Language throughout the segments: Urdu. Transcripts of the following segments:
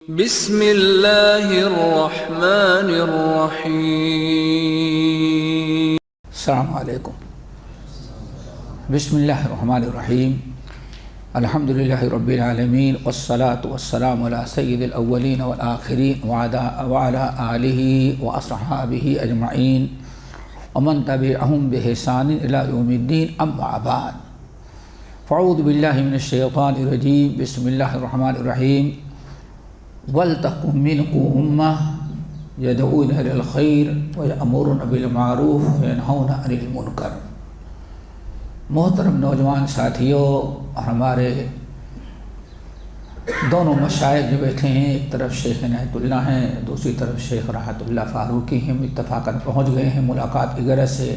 بسم اللہ الرحمن الرحیم۔ السلام علیکم۔ بسم اللہ الرحمن الرحیم۔ الحمدللہ رب العالمین والصلاة والسلام علی سید الاولین والآخرین وعلی آلہ واصحابہ اجمعین ومن تبعہم بإحسان الی یوم الدین، اما بعد، فاعوذ باللہ من الشیطان الرجیم۔ بسم اللہ الرحمن الرحیم۔ وَلْتَقُمْ مِنْكُمْ أُمَّةٌ يَدْعُونَ إِلَى الْخَيْرِ وَيَأْمُرُونَ بِالْمَعْرُوفِ وَيَنْهَوْنَ عَنِ الْمُنْكَرِ۔ محترم نوجوان ساتھیوں، ہمارے دونوں مشائخ جو بیٹھے ہیں، ایک طرف شیخ عنایت اللہ ہیں، دوسری طرف شیخ راحت اللہ فاروقی ہیں، اتفاقاً پہنچ گئے ہیں ملاقات کی غرض سے۔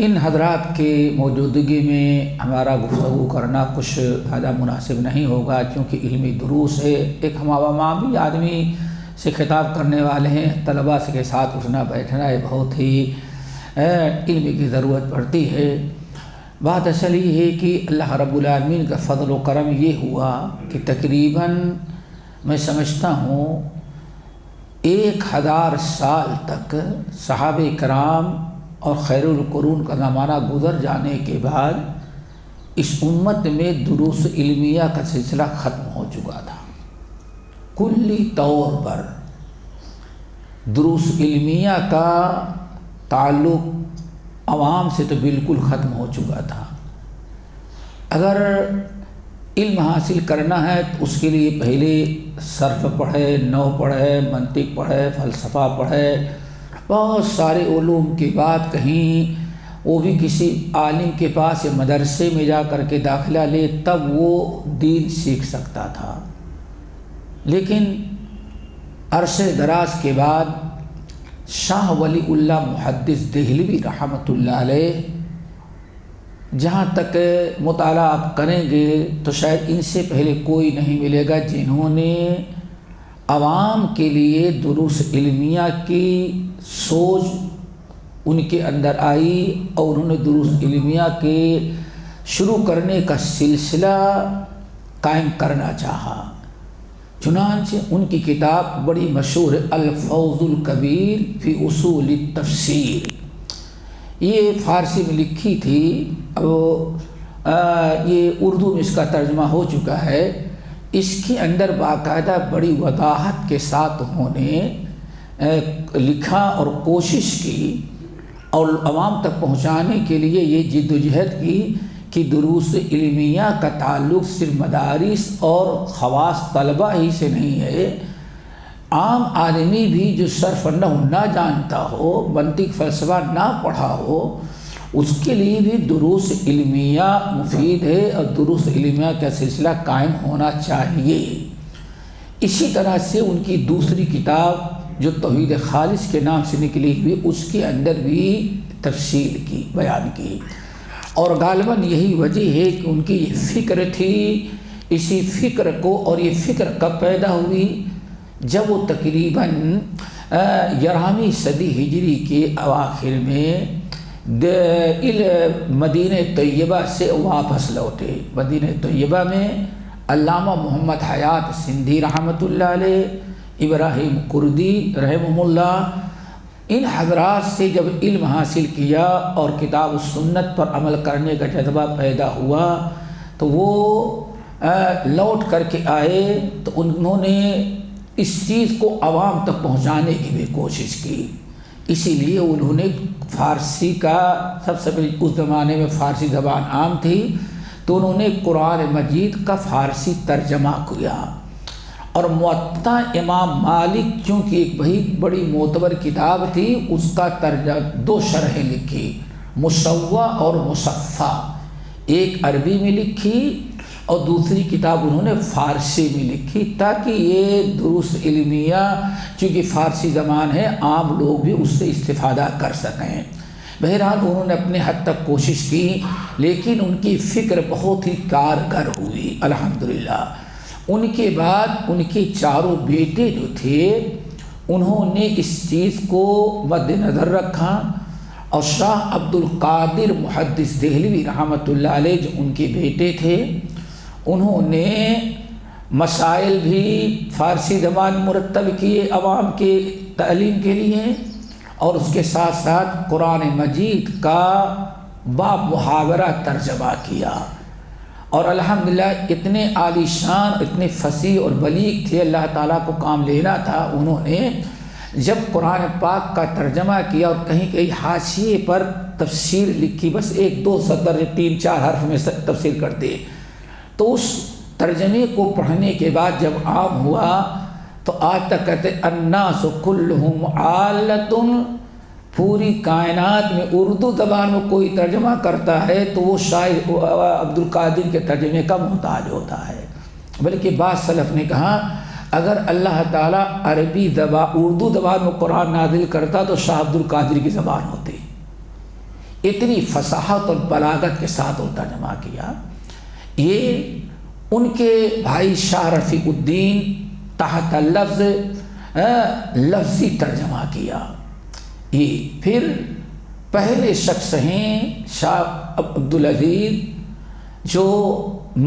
ان حضرات کے موجودگی میں ہمارا گفتگو کرنا کچھ زیادہ مناسب نہیں ہوگا، کیونکہ علمی دروس ہے۔ ایک ہم عوامی آدمی سے خطاب کرنے والے ہیں، طلباء کے ساتھ اٹھنا بیٹھنا ہے، بہت ہی علم کی ضرورت پڑتی ہے۔ بات اصل یہ ہے کہ اللہ رب العالمین کا فضل و کرم یہ ہوا کہ تقریباً میں سمجھتا ہوں 1000 سال تک صحابہ کرام اور خیر القرون کا زمانہ گزر جانے کے بعد اس امت میں دروس علمیہ کا سلسلہ ختم ہو چکا تھا۔ کلی طور پر دروس علمیہ کا تعلق عوام سے تو بالکل ختم ہو چکا تھا۔ اگر علم حاصل کرنا ہے تو اس کے لیے پہلے صرف پڑھے، نحو پڑھے، منطق پڑھے، فلسفہ پڑھے، بہت سارے علوم کے بعد کہیں وہ بھی کسی عالم کے پاس یا مدرسے میں جا کر کے داخلہ لے، تب وہ دین سیکھ سکتا تھا۔ لیکن عرصے دراز کے بعد شاہ ولی اللہ محدث دہلوی رحمۃ اللہ علیہ، جہاں تک مطالعہ آپ کریں گے تو شاید ان سے پہلے کوئی نہیں ملے گا جنہوں نے عوام کے لیے دروس علمیہ کی سوچ ان کے اندر آئی اور انہوں نے دروس علمیہ کے شروع کرنے کا سلسلہ قائم کرنا چاہا۔ چنانچہ ان کی کتاب بڑی مشہور ہے، الفوز الکبیر فی اصول التفسیر، یہ فارسی میں لکھی تھی، یہ اردو میں اس کا ترجمہ ہو چکا ہے۔ اس کے اندر باقاعدہ بڑی وضاحت کے ساتھ انہوں نے لکھا اور کوشش کی اور عوام تک پہنچانے کے لیے یہ جد و جہد کی کہ دروس علمیہ کا تعلق صرف مدارس اور خواص طلبہ ہی سے نہیں ہے، عام آدمی بھی جو صرف نحو نہ جانتا ہو، منطق فلسفہ نہ پڑھا ہو، اس کے لیے بھی دروس علمیہ مفید ہے اور دروس علمیہ کا سلسلہ قائم ہونا چاہیے۔ اسی طرح سے ان کی دوسری کتاب جو توحید خالص کے نام سے نکلی ہوئی، اس کے اندر بھی تفصیل کی، بیان کی، اور غالباً یہی وجہ ہے کہ ان کی یہ فکر تھی۔ اسی فکر کو، اور یہ فکر کب پیدا ہوئی؟ جب وہ تقریباً 11ویں صدی ہجری کے اواخر میں مدینہ طیبہ سے واپس لوٹے۔ مدینہ طیبہ میں علامہ محمد حیات سندھی رحمۃ اللہ علیہ، ابراہیم کردی رحمہ اللہ، ان حضرات سے جب علم حاصل کیا اور کتاب و سنت پر عمل کرنے کا جذبہ پیدا ہوا تو وہ لوٹ کر کے آئے، تو انہوں نے اس چیز کو عوام تک پہنچانے کی بھی کوشش کی۔ اسی لیے انہوں نے فارسی کا، سب سے پہلے اس زمانے میں فارسی زبان عام تھی، تو انہوں نے قرآن مجید کا فارسی ترجمہ کیا، اور موطا امام مالک چونکہ ایک بڑی معتبر کتاب تھی، اس کا ترجمہ 2 شرحیں لکھی، مصوّع اور مصفّع، ایک عربی میں لکھی اور دوسری کتاب انہوں نے فارسی میں لکھی، تاکہ یہ دروس علمیہ چونکہ فارسی زبان ہے، عام لوگ بھی اس سے استفادہ کر سکیں۔ بہرحال انہوں نے اپنے حد تک کوشش کی، لیکن ان کی فکر بہت ہی کارگر ہوئی الحمدللہ۔ ان کے بعد ان کے 4 بیٹے جو تھے، انہوں نے اس چیز کو مد نظر رکھا، اور شاہ عبد القادر محدث دہلوی رحمۃ اللہ علیہ جو ان کے بیٹے تھے، انہوں نے مسائل بھی فارسی زبان مرتب کیے عوام کے تعلیم کے لیے، اور اس کے ساتھ ساتھ قرآن مجید کا با محاورہ ترجمہ کیا۔ اور الحمدللہ اتنے عالی شان، اتنے فصیح اور بلیغ تھے، اللہ تعالیٰ کو کام لینا تھا، انہوں نے جب قرآن پاک کا ترجمہ کیا اور کہیں کہیں حاشیے پر تفسیر لکھی، بس 1-2 سطر 3-4 حرف میں تفسیر کرتے، تو اس ترجمے کو پڑھنے کے بعد جب عام ہوا تو آج تک کہتے الناس کلہم عالتن، پوری کائنات میں اردو زبان میں کوئی ترجمہ کرتا ہے تو وہ شاعر عبد القادر کے ترجمے کا محتاج ہوتا ہے۔ بلکہ بعض سلف نے کہا اگر اللہ تعالیٰ عربی زبان اردو زبان میں قرآن نازل کرتا تو شاہ عبد القادر کی زبان ہوتی، اتنی فصاحت اور بلاغت کے ساتھ وہ ترجمہ کیا۔ یہ ان کے بھائی شاہ رفیع الدین تحت لفظ لفظی ترجمہ کیا۔ یہ پھر پہلے شخص ہیں شاہ عبدالعزیز جو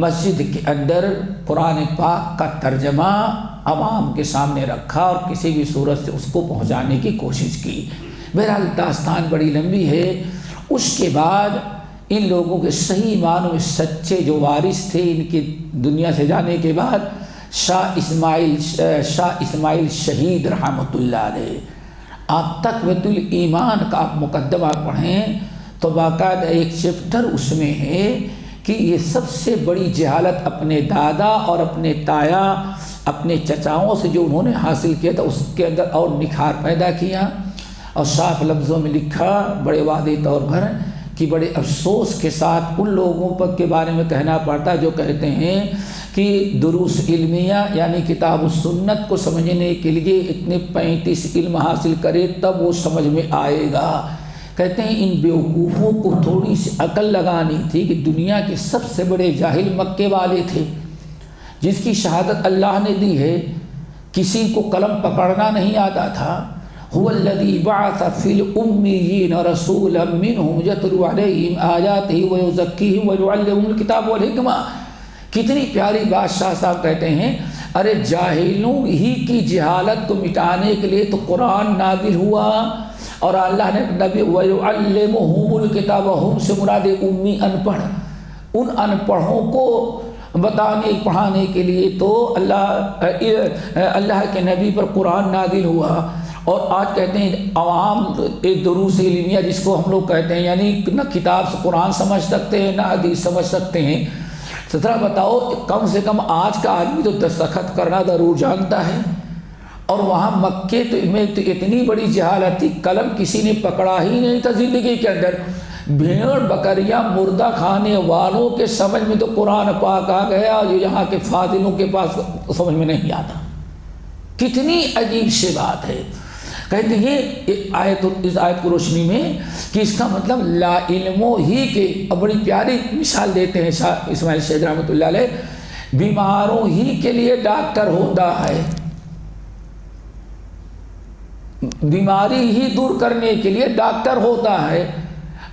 مسجد کے اندر قرآن پاک کا ترجمہ عوام کے سامنے رکھا اور کسی بھی صورت سے اس کو پہنچانے کی کوشش کی۔ بہرحال داستان بڑی لمبی ہے۔ اس کے بعد ان لوگوں کے صحیح معنوں میں سچے جو وارث تھے ان کی دنیا سے جانے کے بعد شاہ اسماعیل شہید رحمۃ اللہ علیہ، آپ تقویۃ الایمان کا آپ مقدمہ پڑھیں تو باقاعدہ ایک چیپٹر اس میں ہے کہ یہ سب سے بڑی جہالت اپنے دادا اور اپنے تایا اپنے چچاؤں سے جو انہوں نے حاصل کیا تھا اس کے اندر اور نکھار پیدا کیا، اور صاف لفظوں میں لکھا بڑے واضح طور پر کہ بڑے افسوس کے ساتھ ان لوگوں پر کے بارے میں کہنا پڑتا جو کہتے ہیں کہ دروس علمیہ یعنی کتاب و سنت کو سمجھنے کے لیے اتنے 35 علم حاصل کرے تب وہ سمجھ میں آئے گا۔ کہتے ہیں ان بیوقوفوں کو تھوڑی سی عقل لگانی تھی کہ دنیا کے سب سے بڑے جاہل مکے والے تھے جس کی شہادت اللہ نے دی ہے، کسی کو قلم پکڑنا نہیں آتا تھا۔ هو الذي بعث في الأميين رسولا منهم يتلو عليهم آياته ويزكيهم ويعلمهم الكتاب والحكمة۔ کتنی پیاری بات شاہ صاحب کہتے ہیں، ارے جاہلوں ہی کی جہالت کو مٹانے کے لیے تو قرآن نازل ہوا، اور اللہ نے نبی وَيُعَلِّمُهُمُ الْكِتَابَ، ہم سے مراد امی ان پڑھ، ان ان پڑھوں کو بتانے پڑھانے کے لیے تو اللہ کے نبی پر قرآن نازل ہوا۔ اور آج کہتے ہیں عوام دروس علمیہ جس کو ہم لوگ کہتے ہیں، یعنی نہ کتاب سے قرآن سمجھ سکتے ہیں نہ حدیث سمجھ سکتے ہیں۔ ذرا بتاؤ کم سے کم آج کا آدمی تو دستخط کرنا ضرور جانتا ہے، اور وہاں مکے میں تو اتنی بڑی جہالت تھی، قلم کسی نے پکڑا ہی نہیں تھا زندگی کے اندر۔ بھیڑ بکریاں مردہ کھانے والوں کے سمجھ میں تو قرآن پاک آ گیا، جو یہاں کے فاضلوں کے پاس سمجھ میں نہیں آتا۔ کتنی عجیب سی بات ہے۔ کہتے ہیں اس آیت کو روشنی میں کہ اس کا مطلب لا علموں ہی کے، اب بڑی پیاری مثال دیتے ہیں شاہ اسماعیل شہید رحمۃ اللہ علیہ، بیماروں ہی کے لیے ڈاکٹر ہوتا ہے، بیماری ہی دور کرنے کے لیے ڈاکٹر ہوتا ہے۔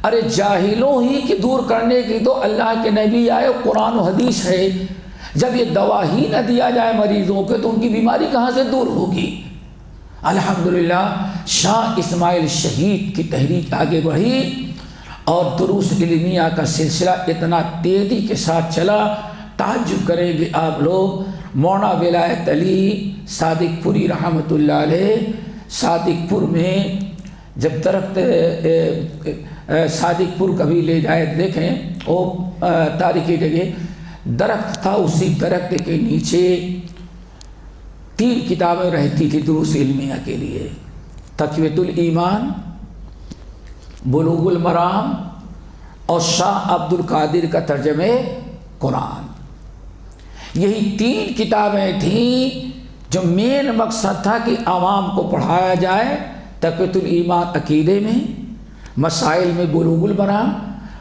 ارے جاہلوں ہی کی دور کرنے کی تو اللہ کے نبی آئے، قرآن و حدیث ہے۔ جب یہ دوا ہی نہ دیا جائے مریضوں کے تو ان کی بیماری کہاں سے دور ہوگی؟ الحمدللہ شاہ اسماعیل شہید کی تحریک آگے بڑھی اور دروس علمیہ کا سلسلہ اتنا تیزی کے ساتھ چلا، تعجب کریں گے آپ لوگ۔ مولانا ولایت علی صادق پوری رحمۃ اللہ علیہ، صادق پور میں جب درخت صادق پور کبھی لے جائے دیکھیں وہ تاریخی جگہ درخت تھا، اسی درخت کے نیچے 3 کتابیں رہتی تھی دروس علمیہ کے لیے، تقویۃ الایمان، بلوغ المرام اور شاہ عبد القادر کا ترجمہ قرآن۔ یہی 3 کتابیں تھیں جو مین مقصد تھا کہ عوام کو پڑھایا جائے۔ تقویۃ الایمان عقیدے میں، مسائل میں بلوغ المرام،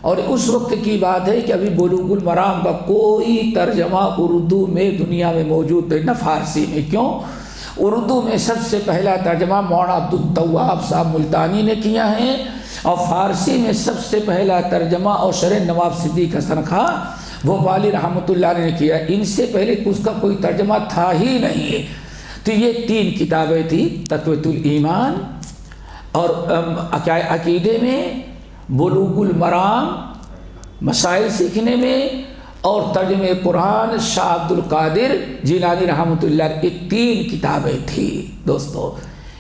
اور اس وقت کی بات ہے کہ ابھی بلوغ المرام کا کوئی ترجمہ اردو میں دنیا میں موجود ہے، نہ فارسی میں۔ کیوں؟ اردو میں سب سے پہلا ترجمہ مولانا عبدالتواب صاحب ملتانی نے کیا ہے، اور فارسی میں سب سے پہلا ترجمہ اور شرح نواب صدیق حسن خان بھوپالی رحمۃ اللہ علیہ نے کیا، ان سے پہلے اس کا کوئی ترجمہ تھا ہی نہیں۔ تو یہ 3 کتابیں تھیں، تقویۃ الایمان اور عقیدے میں، بلوغ المرام مسائل سیکھنے میں، اور ترجمہ قرآن شاہ عبد القادر جیلانی رحمۃ اللہ علیہ کی 3 کتابیں تھیں دوستو۔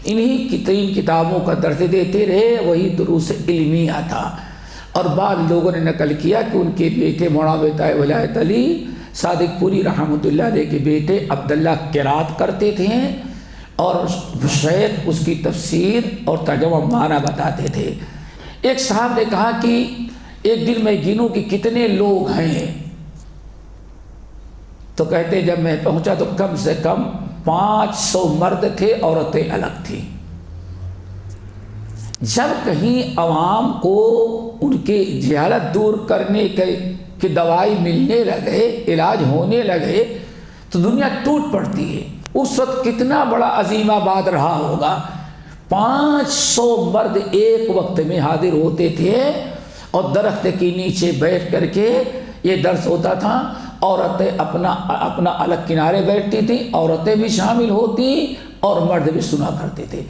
انہی کی 3 کتابوں کا درس دیتے رہے، وہی دروس علمیہ تھا۔ اور بعض لوگوں نے نقل کیا کہ ان کے بیٹے مولانا ولایت علی صادق پوری رحمۃ اللہ علیہ کے بیٹے عبداللہ قرات کرتے تھے، اور شیخ اس کی تفسیر اور ترجمہ معنی بتاتے تھے۔ ایک صاحب نے کہا کہ ایک دن میں گنوں کہ کتنے لوگ ہیں، تو کہتے جب میں پہنچا تو کم سے کم 500 مرد تھے، عورتیں الگ تھیں۔ جب کہیں عوام کو ان کی جہالت دور کرنے کی دوائی ملنے لگے، علاج ہونے لگے، تو دنیا ٹوٹ پڑتی ہے۔ اس وقت کتنا بڑا عظیم آباد رہا ہوگا، 500 مرد ایک وقت میں حاضر ہوتے تھے، اور درخت کے نیچے بیٹھ کر کے یہ درس ہوتا تھا۔ عورتیں اپنا الگ کنارے بیٹھتی تھیں، عورتیں بھی شامل ہوتی اور مرد بھی سنا کرتے تھے۔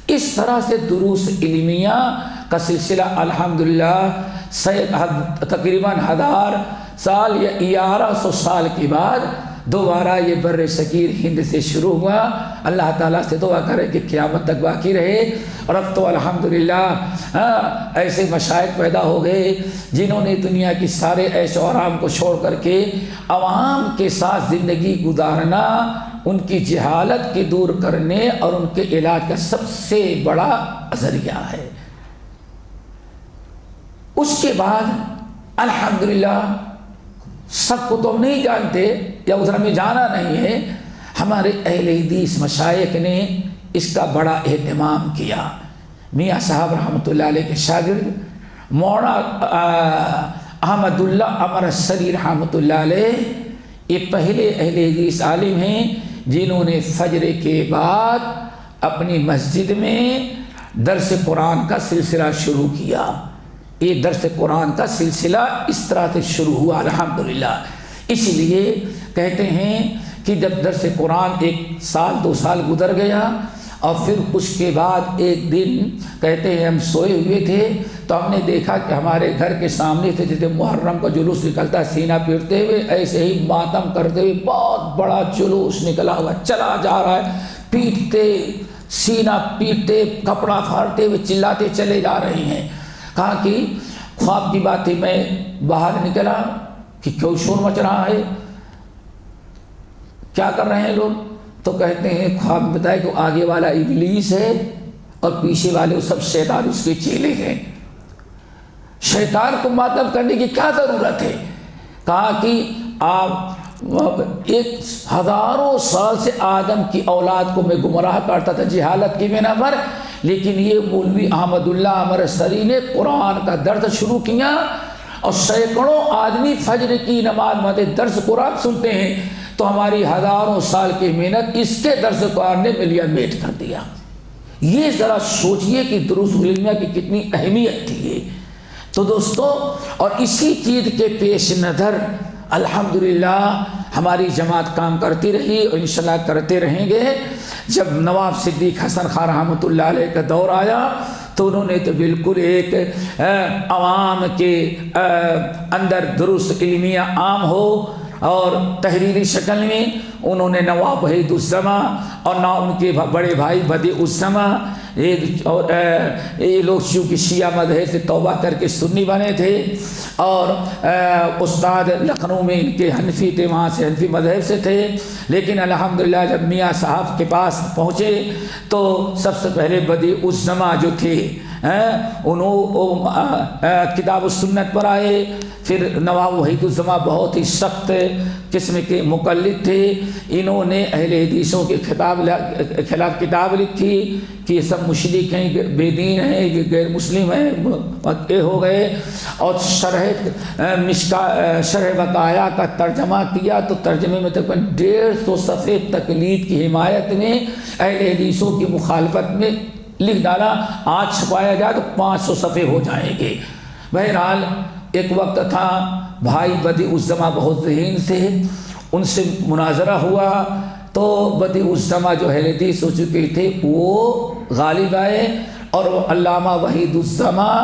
اس طرح سے دروس علمیہ کا سلسلہ الحمدللہ تقریباً 1000 سال یا 1100 سال کے بعد دوبارہ یہ بر صغیر ہند سے شروع ہوا۔ اللہ تعالیٰ سے دعا کرے کہ قیامت تک باقی رہے۔ اور اب تو الحمدللہ ایسے مشائخ پیدا ہو گئے جنہوں نے دنیا کی سارے عیش و آرام کو چھوڑ کر کے عوام کے ساتھ زندگی گزارنا ان کی جہالت کے دور کرنے اور ان کے علاج کا سب سے بڑا ذریعہ ہے۔ اس کے بعد الحمدللہ سب کو تو ہم نہیں جانتے یا ادھر ہمیں جانا نہیں ہے، ہمارے اہل حدیث مشائخ نے اس کا بڑا اہتمام کیا۔ میاں صاحب رحمۃ اللہ علیہ کے شاگرد مولانا احمد اللہ عمر سری رحمۃ اللہ علیہ یہ پہلے اہل حدیث عالم ہیں جنہوں نے فجر کے بعد اپنی مسجد میں درس قرآن کا سلسلہ شروع کیا۔ یہ درس قرآن کا سلسلہ اس طرح سے شروع ہوا الحمدللہ۔ اس لیے کہتے ہیں کہ جب درس قرآن 1 سال 2 سال گزر گیا، اور پھر اس کے بعد ایک دن کہتے ہیں ہم سوئے ہوئے تھے تو ہم نے دیکھا کہ ہمارے گھر کے سامنے سے جیسے محرم کا جلوس نکلتا ہے سینہ پیٹتے ہوئے، ایسے ہی ماتم کرتے ہوئے بہت بڑا جلوس نکلا ہوا چلا جا رہا ہے، پیٹتے سینہ پیٹتے کپڑا پھاڑتے ہوئے چلاتے چلے جا رہے ہیں۔ کہا کہ خواب کی بات ہے، میں باہر نکلا کہ کیوں شور مچ رہا ہے، کیا کر رہے ہیں لوگ؟ تو کہتے ہیں خواب میں بتایا کہ آگے والا ابلیس ہے اور پیچھے والے سب شیطان اس کے چیلے ہیں۔ شیطان کو ماتم کرنے کی کیا ضرورت ہے؟ کہا کہ آپ 1000 سال سے آدم کی اولاد کو میں گمراہ کرتا تھا جہالت کی بنا پر، لیکن یہ مولوی احمد اللہ عمر سری نے قرآن کا درس شروع کیا، اور سینکڑوں آدمی فجر کی نماز میں درس قرآن سنتے ہیں، تو ہماری 1000 سال کی محنت اس کے درس قرآن نے ملیا میٹ کر دیا۔ یہ ذرا سوچئے کہ دروس علمیہ کی کتنی اہمیت تھی یہ۔ تو دوستو، اور اسی چیز کے پیش نظر الحمدللہ ہماری جماعت کام کرتی رہی اور انشاءاللہ کرتے رہیں گے۔ جب نواب صدیق حسن خان رحمۃ اللہ علیہ کا دور آیا تو انہوں نے تو بالکل ایک عوام کے اندر دروس علمیہ عام ہو اور تحریری شکل میں انہوں نے نواب وحید الزماں اور نہ ان کے بڑے بھائی بدیع الزماں اور یہ لوگ چونکہ شیعہ مذہب سے توبہ کر کے سنی بنے تھے، اور استاد لکھنؤ میں ان کے حنفی تھے، وہاں سے حنفی مذہب سے تھے، لیکن الحمدللہ جب میاں صاحب کے پاس پہنچے تو سب سے پہلے بدیع الزماں جو تھے انہوں کتاب السنت پر آئے۔ پھر نواب وحید الزماں بہت ہی سخت قسم کے مقلد تھے، انہوں نے اہل حدیثوں کے خلاف کتاب لکھی کہ یہ سب مشرک ہیں، بے دین ہیں، یہ غیر مسلم ہیں، یہ ہو گئے، اور شرح بقایا کا ترجمہ کیا تو ترجمے میں تقریباً 150 صفحے تقلید کی حمایت میں اہل حدیثوں کی مخالفت میں لکھ ڈالا۔ آج چھپایا جائے تو 500 صفحے ہو جائیں گے۔ بہرحال ایک وقت تھا بھائی بدیع الزماں بہت ذہین سے، ان سے مناظرہ ہوا تو بدیع الزماں جو اہل حدیث ہو چکے تھے وہ غالب آئے، اور وہ علامہ وحید الزماں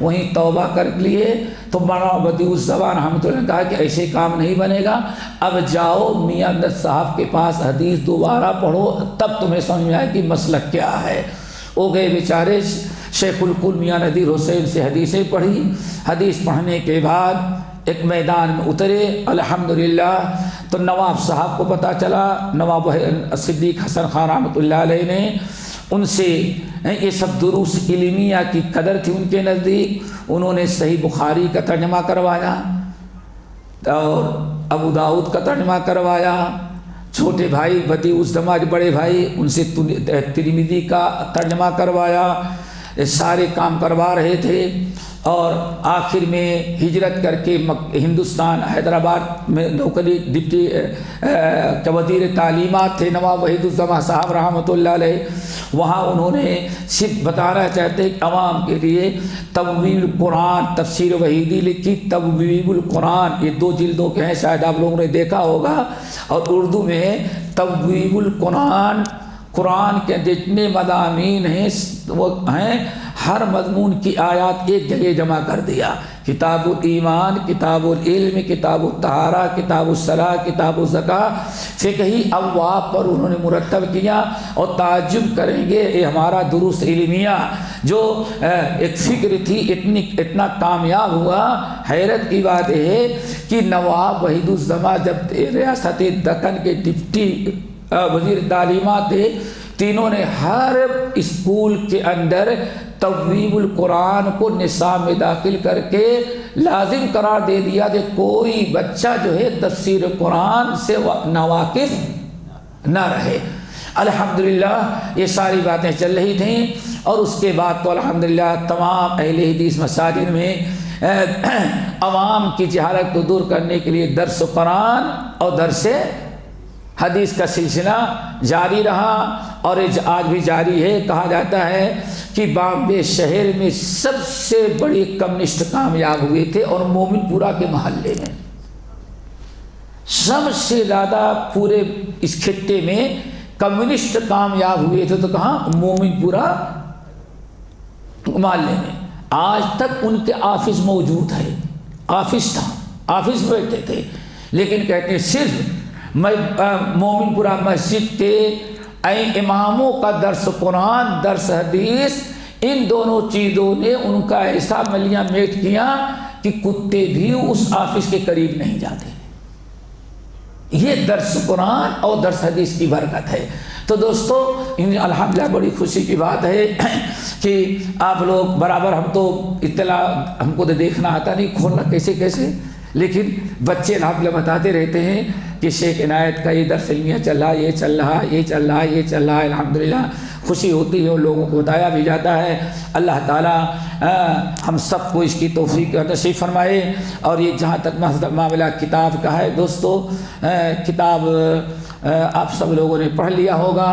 وہیں توبہ کر لیے۔ تو مولانا بدیع الزماں رحمۃ اللہ نے کہا کہ ایسے کام نہیں بنے گا، اب جاؤ میاں امجد صاحب کے پاس حدیث دوبارہ پڑھو، تب تمہیں سمجھ میں آئے کہ مسلک کیا ہے۔ وہ گئے بیچارے شیخ الکل میاں نذیر حسین سے حدیثیں پڑھی، حدیث پڑھنے کے بعد ایک میدان میں اترے الحمدللہ۔ تو نواب صاحب کو پتہ چلا، نواب صدیق حسن خان رحمۃ اللہ علیہ نے ان سے یہ سب دروس علمیہ کی قدر تھی ان کے نزدیک، انہوں نے صحیح بخاری کا ترجمہ کروایا اور ابو داؤد کا ترجمہ کروایا، چھوٹے بھائی بدیع الزماں بڑے بھائی ان سے ترمذی کا ترجمہ کروایا، سارے کام کروا رہے تھے۔ اور آخر میں ہجرت کر کے ہندوستان حیدرآباد میں نوکری ڈپٹی وزیر تعلیمات تھے نواب وحید الزماں صاحب رحمۃ اللہ علیہ، وہاں انہوں نے صرف بتانا چاہتے کہ عوام کے لیے تبویب القرآن، تفسیر وحیدی لکھی، تبویب القرآن، یہ 2 جلدوں کے ہیں، شاید آپ لوگوں نے دیکھا ہوگا، اور اردو میں ہے تبویب القرآن۔ قرآن کے جتنے مضامین ہیں وہ ہیں، ہر مضمون کی آیات ایک جگہ جمع کر دیا، کتاب الایمان، کتاب العلم، کتاب الطہارہ، کتاب الصلاۃ، کتاب الزکوٰۃ، فقہی ابواب پر انہوں نے مرتب کیا۔ اور تعجب کریں گے یہ ہمارا دروس علمیہ جو ایک فکر تھی اتنا کامیاب ہوا۔ حیرت کی بات یہ ہے کہ نواب وحید الزماں جب ریاست دکن کے ڈپٹی وزیر تعلیمات تھے، تینوں نے ہر اسکول کے اندر تبویب القرآن کو نصاب میں داخل کر کے لازم قرار دے دیا کہ کوئی بچہ جو ہے تفسیر قرآن سے ناواقف نہ رہے۔ الحمدللہ یہ ساری باتیں چل رہی تھیں، اور اس کے بعد تو الحمدللہ تمام اہل حدیث مساجد میں عوام کی جہالت کو دور کرنے کے لیے درس قرآن اور درس حدیث کا سلسلہ جاری رہا، اور آج بھی جاری ہے۔ کہا جاتا ہے کہ بامبے شہر میں سب سے بڑے کمیونسٹ کامیاب ہوئے تھے، اور مومن پورہ کے محلے میں سب سے زیادہ پورے اس خطے میں کمیونسٹ کامیاب ہوئے تھے، تو کہاں؟ مومن پورہ محلے میں۔ آج تک ان کے آفس موجود ہے، آفس تھا، آفس میں بیٹھتے تھے، لیکن کہتے ہیں صرف مومن پورہ مسجد کے اماموں کا درس قرآن، درس حدیث، ان دونوں چیزوں نے ان کا ایسا ملیاں میٹ کیا کہ کتے بھی اس آفس کے قریب نہیں جاتے۔ یہ درس قرآن اور درس حدیث کی برکت ہے۔ تو دوستو الحمدللہ بڑی خوشی کی بات ہے کہ آپ لوگ برابر، ہم تو اطلاع ہم کو دیکھنا آتا نہیں، کھولنا کیسے، لیکن بچے الحمدللہ بتاتے رہتے ہیں کہ شیخ عنایت کا یہ درس علمیہ چل رہا، یہ چل رہا ہے۔ الحمدللہ خوشی ہوتی ہے، اور لوگوں کو بتایا بھی جاتا ہے۔ اللہ تعالیٰ ہم سب کو اس کی توفیق نصیب فرمائے۔ اور یہ جہاں تک معاملہ کتاب کا ہے دوستو، کتاب آپ سب لوگوں نے پڑھ لیا ہوگا،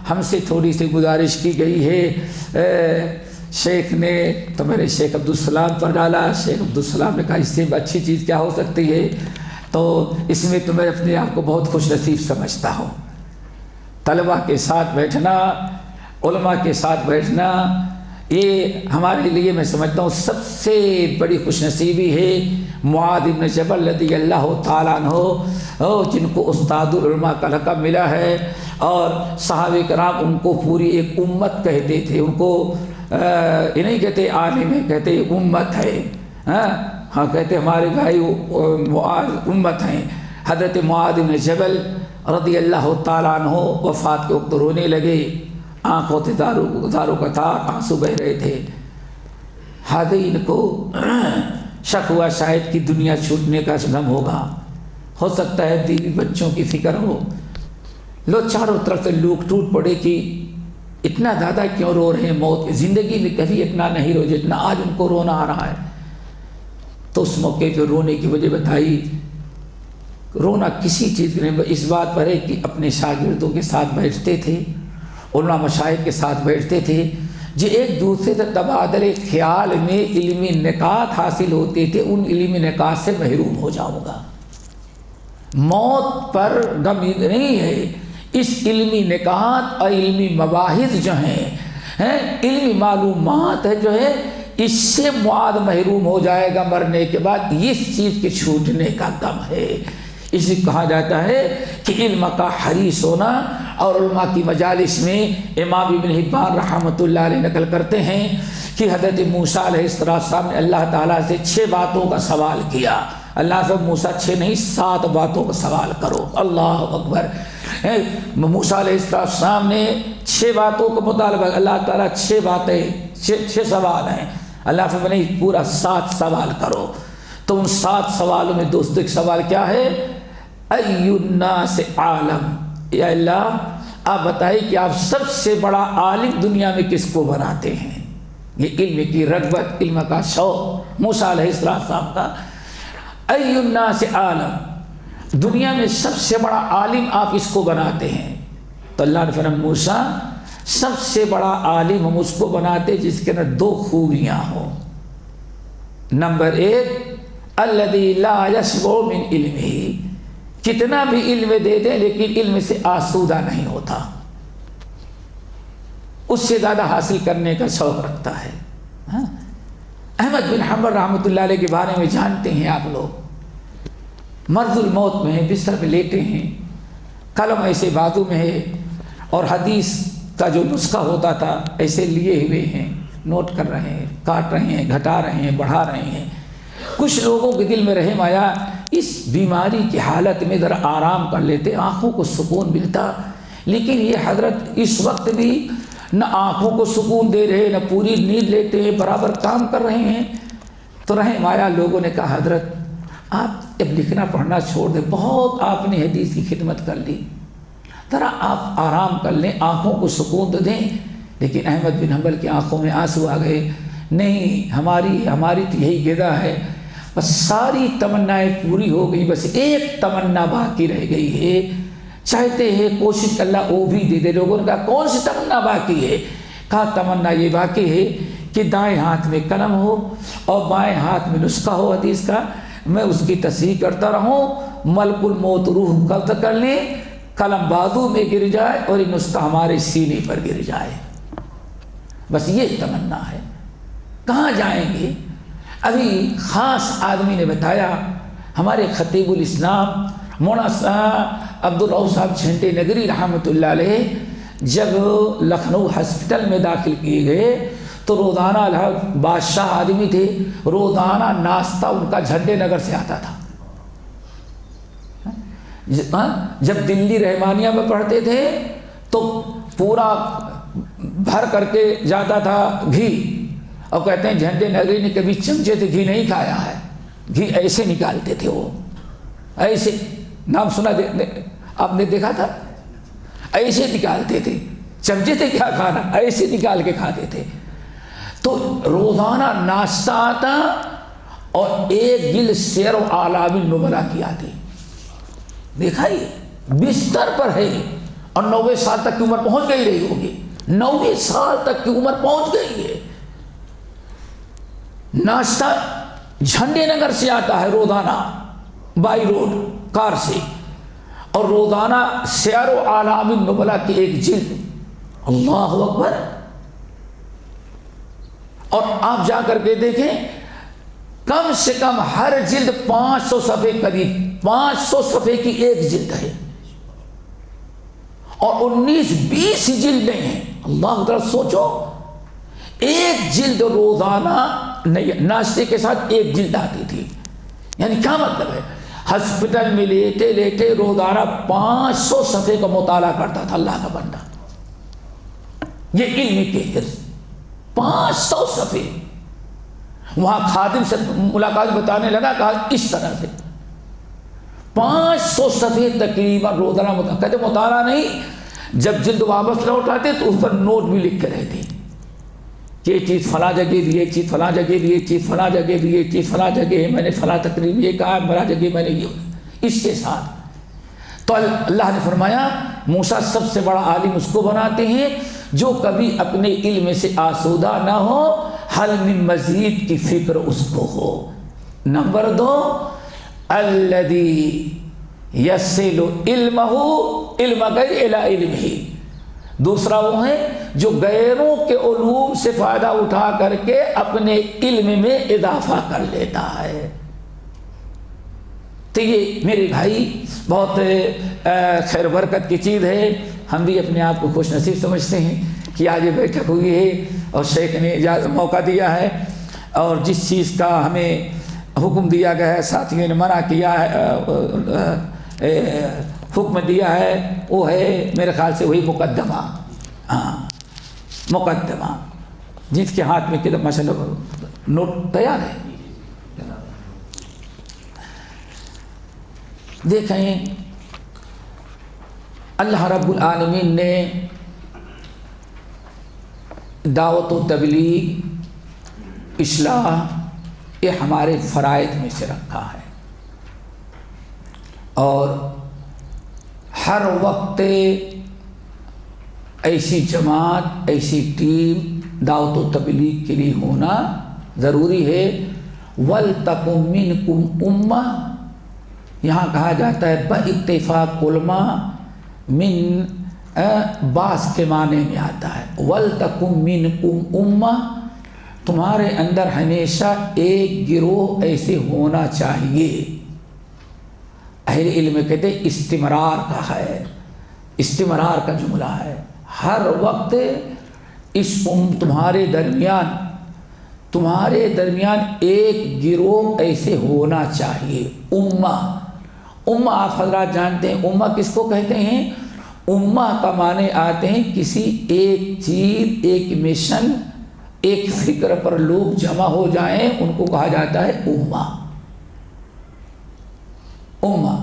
ہم سے تھوڑی سی گزارش کی گئی ہے۔ شیخ نے تو میرے شیخ عبدالسلام پر ڈالا، شیخ عبدالسلام نے کہا اس سے اچھی چیز کیا ہو سکتی ہے، تو اس میں تو میں اپنے آپ کو بہت خوش نصیب سمجھتا ہوں۔ طلبہ کے ساتھ بیٹھنا، علماء کے ساتھ بیٹھنا، یہ ہمارے لیے میں سمجھتا ہوں سب سے بڑی خوش نصیبی ہے۔ معاذ بن جبل رضی اللہ تعالیٰ عنہ جن کو استاد العلماء کا لقب ملا ہے، اور صحابہ کرام ان کو پوری ایک امت کہتے تھے، ان کو یہ نہیں کہتے عالم ہے، کہتے امت ہے، ہاں کہتے ہمارے بھائی معاذ امت ہیں۔ حضرت معاذ بن جبل رضی اللہ تعالیٰ عنہ وفات کے وقت رونے لگے، آنکھوں سے داروں کا تھا، آنسو بہ رہے تھے۔ حاضرین کو شک ہوا شاید کہ دنیا چھوٹنے کا غم ہوگا، ہو سکتا ہے بیوی بچوں کی فکر ہو۔ لوگ چاروں طرف سے لوگ ٹوٹ پڑے کہ اتنا زیادہ کیوں رو رہے ہیں، موت کی زندگی میں کبھی اتنا نہیں رو جتنا آج ان کو رونا آ رہا ہے۔ تو اس موقع پہ رونے کی وجہ بتائی، رونا کسی چیز کے نہیں، اس بات پر ہے کہ اپنے شاگردوں کے ساتھ بیٹھتے تھے، علماء مشائخ کے ساتھ بیٹھتے تھے، جو ایک دوسرے سے تبادلے خیال میں علمی نکات حاصل ہوتے تھے، ان علمی نکات سے محروم ہو جاؤں گا۔ موت پر غم نہیں ہے، اس علمی نکات اور علمی مباحث جو ہیں علمی معلومات ہے جو ہے، اس سے معاذ محروم ہو جائے گا مرنے کے بعد، اس چیز کے چھوٹنے کا غم ہے۔ اس لیے کہا جاتا ہے کہ علم کا حریص ہونا، اور علماء کی مجالس میں امام ابن حبان رحمۃ اللہ علیہ نقل کرتے ہیں کہ حضرت موسیٰ علیہ السلام نے اللہ تعالیٰ سے 6 باتوں کا سوال کیا۔ اللہ سے موسیٰ 6 نہیں 7 باتوں کا سوال کرو، اللہ اکبر۔ موسیٰ علیہ السلام نے 6 باتوں کو مطالبہ، اللہ تعالیٰ 6 باتیں 6 سوال ہیں، اللہ سے نہیں پورا 7 سوال کرو۔ تو ان 7 سوالوں میں دوستو ایک سوال کیا ہے؟ ای الناس عالم، یا اللہ آپ بتائیے کہ آپ سب سے بڑا عالم دنیا میں کس کو بناتے ہیں؟ یہ علم کی رغبت، علم کا شوق موسیٰ علیہ السلام کا۔ ای الناس عالم، دنیا میں سب سے بڑا عالم آپ اس کو بناتے ہیں۔ تو اللہ نے فرمایا موسیٰ سب سے بڑا عالم ہم اس کو بناتے جس کے اندر 2 خوبیاں ہوں۔ نمبر 1 الذی لا یشبع من علمہ، کتنا بھی علم دے دیں لیکن علم سے آسودہ نہیں ہوتا، اس سے زیادہ حاصل کرنے کا شوق رکھتا ہے۔ احمد بن حنبل رحمۃ اللہ علیہ کے بارے میں جانتے ہیں آپ لوگ، مرض الموت میں ہیں، بستر پہ لیٹے ہیں، قلم ایسے بازو میں ہے اور حدیث کا جو نسخہ ہوتا تھا ایسے لیے ہوئے ہیں، نوٹ کر رہے ہیں، کاٹ رہے ہیں، گھٹا رہے ہیں، بڑھا رہے ہیں۔ کچھ لوگوں کے دل میں رحم آیا، اس بیماری کی حالت میں ذرا آرام کر لیتے، آنکھوں کو سکون ملتا، لیکن یہ حضرت اس وقت بھی نہ آنکھوں کو سکون دے رہے، نہ پوری نیند لیتے ہیں، برابر کام کر رہے ہیں۔ تو رحم آیا، لوگوں نے کہا حضرت آپ اب لکھنا پڑھنا چھوڑ دیں، بہت آپ نے حدیث کی خدمت کر لی، ذرا آپ آرام کر لیں، آنکھوں کو سکون تو دیں۔ لیکن احمد بن حنبل کی آنکھوں میں آنسو آ گئے، نہیں ہماری تو یہی غذا ہے، بس ساری تمنائیں پوری ہو گئی، بس ایک تمنا باقی رہ گئی ہے، چاہتے ہیں کوشش اللہ وہ بھی دے دے۔ لوگوں نے کہا کون سی تمنا باقی ہے؟ کہا تمنا یہ باقی ہے کہ دائیں ہاتھ میں قلم ہو اور بائیں ہاتھ میں نسخہ ہو حدیث کا، میں اس کی تصحیح کرتا رہوں، ملک الموت روح قبض کر لیں، قلم بازو میں گر جائے اور یہ نسخہ ہمارے سینے پر گر جائے، بس یہ تمنا ہے۔ کہاں جائیں گے؟ ابھی خاص آدمی نے بتایا، ہمارے خطیب الاسلام مولانا عبدالرؤف صاحب جھنٹے نگری رحمۃ اللہ علیہ جب لکھنؤ ہاسپٹل میں داخل کیے گئے تو روزانہ بادشاہ آدمی تھے، روزانہ ناشتہ ان کا جھنڈے نگر سے آتا تھا۔ جب دلی رحمانیہ میں پڑھتے تھے تو پورا بھر کر کے جاتا تھا گھی، اور کہتے ہیں جھنڈے نگری نے کبھی چمچے سے گھی نہیں کھایا ہے، گھی ایسے نکالتے تھے، وہ ایسے، نام سنا آپ نے دیکھا تھا، ایسے نکالتے تھے، چمچے سے کیا کھانا، ایسے نکال کے کھاتے تھے۔ تو روزانہ ناشتہ آتا اور ایک جلد سیر و اعلام النبلاء کی آتی، دیکھا یہ بستر پر ہے اور 90 سال تک کی عمر پہنچ گئی رہی ہوگی، 90 سال تک کی عمر پہنچ گئی ہے۔ ناشتہ جھنڈے نگر سے آتا ہے روزانہ بائی روڈ کار سے، اور روزانہ سیر و اعلام النبلاء کی ایک جلد، اللہ اکبر۔ اور آپ جا کر کے دیکھیں کم سے کم ہر جلد 500 صفحے، قریب 500 صفحے کی ایک جلد ہے، اور 19-20 جلدیں ہیں، اللہ تعالیٰ سوچو، ایک جلد روزانہ ناشتے کے ساتھ ایک جلد آتی تھی، یعنی کیا مطلب ہے؟ ہاسپٹل میں لیتے لیتے روزانہ 500 صفحے کا مطالعہ کرتا تھا اللہ کا بندہ، یہ علم کے حرص، 500 صفحے۔ وہاں خادم سے ملاقات بتانے لگا، کہا اس طرح سے 500 صفحے تقریباً روزانہ کہتے مطالعہ نہیں، جب جلد واپس لوٹ آتے تو اس پر نوٹ بھی لکھ کے رہتے، یہ چیز فلاں جگہ بھی، یہ چیز فلاں جگہ بھی، یہ چیز فلاں جگہ بھی، یہ چیز فلاں جگہ ہے، میں نے فلاں تقریب یہ کہا، فلاں جگہ میں نے یہ، اس کے ساتھ۔ تو اللہ نے فرمایا موسیٰ سب سے بڑا عالم اس کو بناتے ہیں جو کبھی اپنے علم سے آسودہ نہ ہو، حل من مزید کی فکر اس کو ہو۔ نمبر 2، الذی یصل علمہ علم غیر الی علمہ، دوسرا وہ ہے جو غیروں کے علوم سے فائدہ اٹھا کر کے اپنے علم میں اضافہ کر لیتا ہے۔ تو یہ میرے بھائی بہت خیر برکت کی چیز ہے۔ ہم بھی اپنے آپ کو خوش نصیب سمجھتے ہیں کہ آج یہ بیٹھک ہوئی ہے اور شیخ نے موقع دیا ہے، اور جس چیز کا ہمیں حکم دیا گیا ہے، ساتھیوں نے منع کیا ہے، حکم دیا ہے، وہ ہے میرے خیال سے وہی مقدمہ، مقدمہ جس کے ہاتھ میں کتاب ماشاء اللہ نوٹ تیار ہے۔ دیکھیں اللہ رب العالمین نے دعوت و تبلیغ، اصلاح، یہ ہمارے فرائض میں سے رکھا ہے، اور ہر وقت ایسی جماعت، ایسی ٹیم دعوت و تبلیغ کے لیے ہونا ضروری ہے۔ وَلْتَكُن مِّنكُمْ أُمَّةٌ، یہاں کہا جاتا ہے باتفاق علماء، من بعض کے معنی میں آتا ہے۔ وَلْتَكُن مِّنكُمْ أُمَّةٌ، تمہارے اندر ہمیشہ ایک گروہ ایسے ہونا چاہیے۔ اہل علم کہتے ہیں استمرار کا ہے، استمرار کا جملہ ہے، ہر وقت اس تمہارے درمیان ایک گروہ ایسے ہونا چاہیے۔ امہ آپ حضرات جانتے ہیں امہ کس کو کہتے ہیں؟ امہ کا معنی آتے ہیں کسی ایک چیز، ایک مشن، ایک فکر پر لوگ جمع ہو جائیں، ان کو کہا جاتا ہے امہ۔ امہ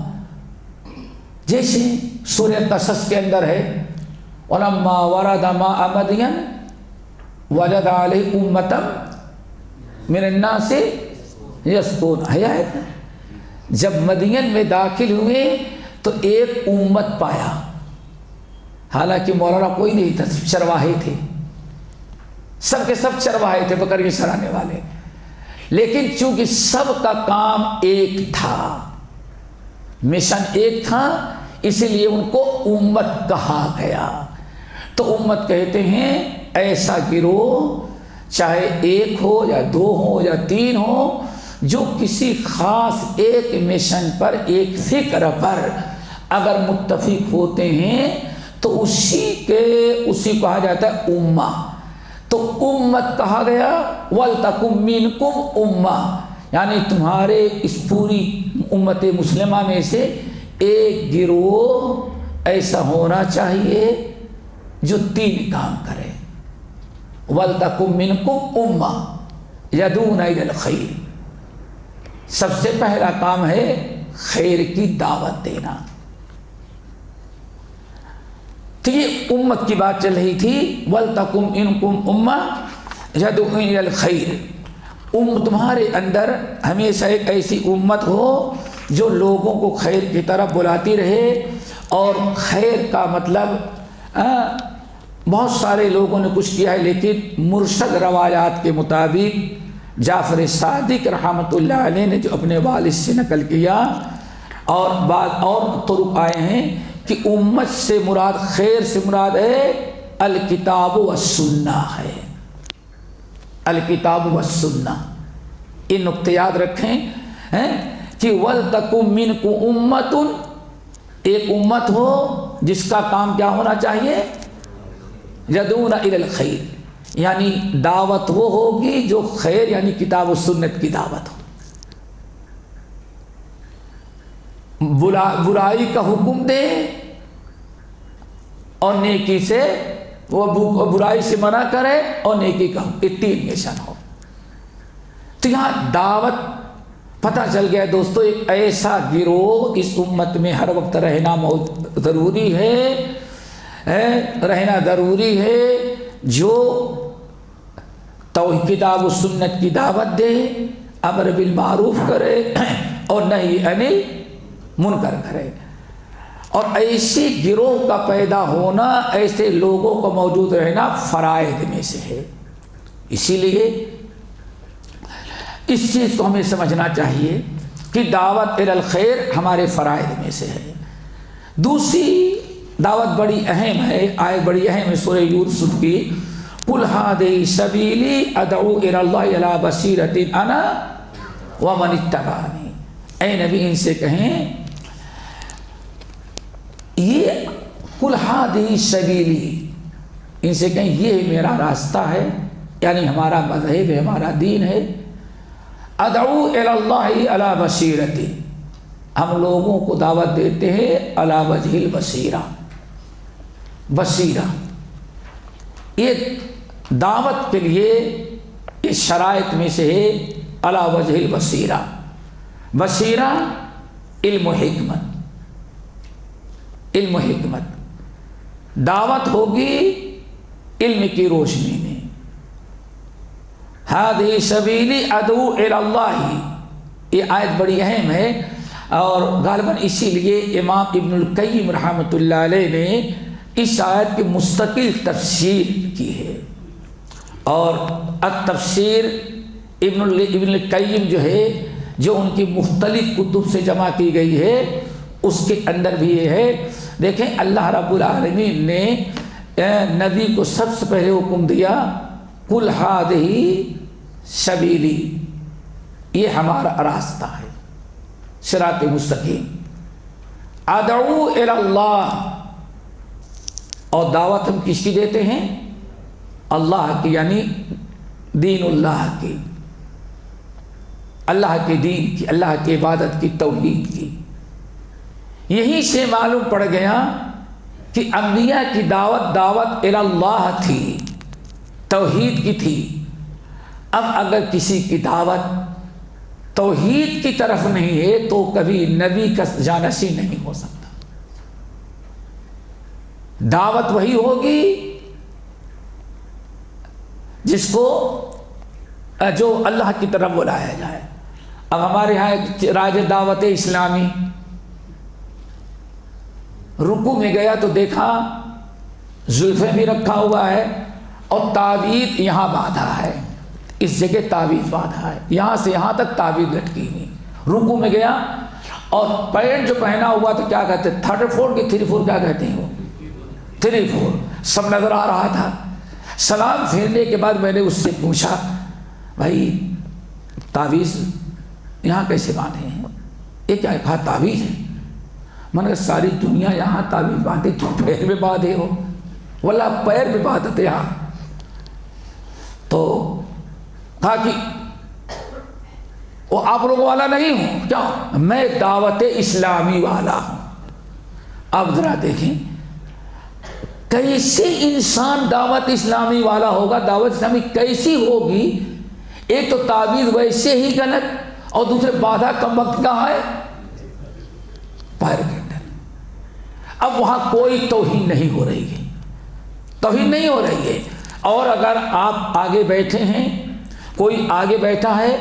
جیسے سورہ قصص کے اندر ہے وَلَمَّا وَرَدَ مَاءَ مَدْيَنَ وَجَدَ عَلَيْهِ أُمَّةً مِّنَ النَّاسِ يَسْقُونَ، ہے جب مدین میں داخل ہوئے تو ایک امت پایا، حالانکہ مولانا کوئی نہیں تھا، چرواہے تھے، سب کے سب چرواہے تھے، بکریاں چرانے والے، لیکن چونکہ سب کا کام ایک تھا، مشن ایک تھا، اسی لیے ان کو امت کہا گیا۔ تو امت کہتے ہیں ایسا گروہ، چاہے ایک ہو یا دو ہو یا تین ہو، جو کسی خاص ایک مشن پر، ایک فکر پر اگر متفق ہوتے ہیں تو اسی کہا جاتا ہے امہ۔ تو امت کہا گیا، وَلْتَكُن مِّنكُمْ أُمَّةٌ، یعنی تمہارے اس پوری امت مسلمہ میں سے ایک گروہ ایسا ہونا چاہیے جو تین کام کرے۔ وَلْتَكُن مِّنكُمْ أُمَّةٌ يَدْعُونَ إِلَى الْخَيْرِ، سب سے پہلا کام ہے خیر کی دعوت دینا۔ تو یہ امت کی بات چل رہی تھی، وَلْتَكُن مِّنكُمْ أُمَّةٌ يَدْعُونَ إِلَى الْخَيْرِ، تمہارے اندر ہمیشہ ایک ایسی امت ہو جو لوگوں کو خیر کی طرف بلاتی رہے۔ اور خیر کا مطلب بہت سارے لوگوں نے کچھ کیا ہے، لیکن مرشد روایات کے مطابق جعفر صادق رحمۃ اللہ علیہ نے جو اپنے والد سے نقل کیا، اور بعض اور طرق آئے ہیں کہ امت سے مراد، خیر سے مراد ہے الکتاب والسنہ ہے، الکتاب والسنہ۔ یہ نقطے یاد رکھیں کہ وَلْتَكُن مِّنكُمْ أُمَّةٌ، ایک امت ہو جس کا کام کیا ہونا چاہیے؟ يَدْعُونَ إِلَى الْخَيْرِ، یعنی دعوت وہ ہوگی جو خیر یعنی کتاب و سنت کی دعوت ہو، برائی کا حکم دے اور نیکی سے، وہ برائی سے منع کرے اور نیکی کا حکم، یہ تین مشن ہو۔ تو یہاں دعوت پتہ چل گیا دوستو، ایک ایسا گروہ اس امت میں ہر وقت رہنا ضروری ہے، رہنا ضروری ہے، جو کتاب و سنت کی دعوت دے، امر بالمعروف کرے اور نہی عن المنکر کرے۔ اور ایسی گروہ کا پیدا ہونا، ایسے لوگوں کو موجود رہنا فرائض میں سے ہے۔ اسی لیے اس چیز کو ہمیں سمجھنا چاہیے کہ دعوت الی الخیر ہمارے فرائض میں سے ہے۔ دوسری دعوت بڑی اہم ہے، آیت بڑی اہم ہے سورہ یوسف کی، قُلْ هَٰذِهِ سَبِیلِی أَدْعُو إِلَى اللَّهِ عَلَىٰ بَصِیرَةٍ أَنَا وَمَنِ اتَّبَعَنِی۔ اے نبی ان سے کہیں یہ قُلْ هَٰذِهِ سَبِیلِی، ان سے کہیں یہ میرا راستہ ہے، یعنی ہمارا مذہب ہے، ہمارا دین ہے۔ ادعو الی اللہ علی بصیرۃ، ہم لوگوں کو دعوت دیتے ہیں علی وجہ البصیرہ، بصیرہ، یہ دعوت کے لیے اس شرائط میں سے ہے علی وجہ البصیرہ۔ بصیرہ علم و حکمت، علم و حکمت، دعوت ہوگی علم کی روشنی میں۔ ہذہ سبیلی ادعو الی اللہ، یہ آیت بڑی اہم ہے، اور غالباً اسی لیے امام ابن القیم رحمۃ اللہ علیہ نے اس آیت کی مستقل تفسیر کی ہے، اور التفسیر ابن القیم جو ہے، جو ان کی مختلف کتب سے جمع کی گئی ہے، اس کے اندر بھی یہ ہے۔ دیکھیں اللہ رب العالمین نے نبی کو سب سے پہلے حکم دیا قُلْ هَٰذِهِ سَبِیلِی، یہ ہمارا راستہ ہے، صراط مستقیم۔ ادعو الی اللہ، اور دعوت ہم کس کی دیتے ہیں؟ اللہ کی، یعنی دین اللہ کی، اللہ کے دین کی، اللہ کی عبادت کی، توحید کی۔ یہیں سے معلوم پڑ گیا کہ انبیاء کی دعوت الی اللہ تھی، توحید کی تھی۔ اب اگر کسی کی دعوت توحید کی طرف نہیں ہے تو کبھی نبی کا جانشین نہیں ہو سکتا۔ دعوت وہی ہوگی جس کو جو اللہ کی طرف بلایا جائے۔ اب ہمارے یہاں ایک راج دعوت اسلامی، رکوع میں گیا تو دیکھا زلفیں بھی رکھا ہوا ہے اور تعویذ یہاں باندھا ہے، اس جگہ تعویذ باندھا ہے، یہاں سے یہاں تک تعویذ لٹکی ہوئی۔ رکوع میں گیا اور پینٹ جو پہنا ہوا تو کیا کہتے ہیں، 34 کے 34 کیا کہتے ہیں وہ 34 سب نظر آ رہا تھا۔ سلام پھیرنے کے بعد میں نے اس سے پوچھا بھائی تعویذ یہاں کیسے باندھے ہیں؟ یہ کیا کہا تعویذ ہے؟ میں نے کہا ساری دنیا یہاں تعویذ باندھے، تو پیر میں باندھے ہو؟ واللہ پیر میں باندھتے یہاں۔ تو کہا کہ وہ آپ لوگوں والا نہیں ہوں، کیا میں دعوت اسلامی والا ہوں۔ اب ذرا دیکھیں کیسے انسان دعوت اسلامی والا ہوگا، دعوت اسلامی کیسی ہوگی؟ ایک تو تعویذ ویسے ہی غلط، اور دوسرے باندھا کم وقت کہاں ہے؟ پیر کے اندر۔ اب وہاں کوئی توہین نہیں ہو رہی ہے، توہین نہیں ہو رہی ہے۔ اور اگر آپ آگے بیٹھے ہیں، کوئی آگے بیٹھا ہے،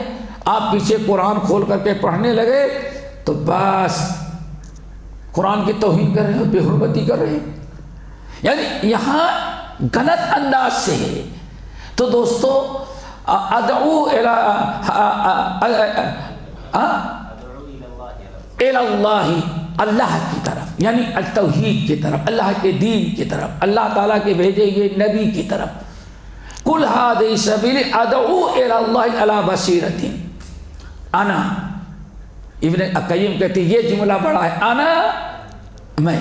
آپ پیچھے قرآن کھول کر کے پڑھنے لگے تو بس قرآن کی توہین کر رہے ہیں، بے حرمتی کر رہے ہیں، یعنی یہاں غلط انداز سے ہے۔ تو دوستو ادعو الی اللہ، اللہ کی طرف، یعنی التوحید کی طرف، اللہ کے دین کی طرف، اللہ تعالیٰ کے بھیجے ہوئے نبی کی طرف۔ قُلْ هَٰذِهِ سَبِیلِی أَدْعُو إِلَى اللَّهِ عَلَىٰ بَصِیرَةٍ انا۔ ابن قیم کہتے ہیں یہ جملہ بڑا ہے، انا، میں،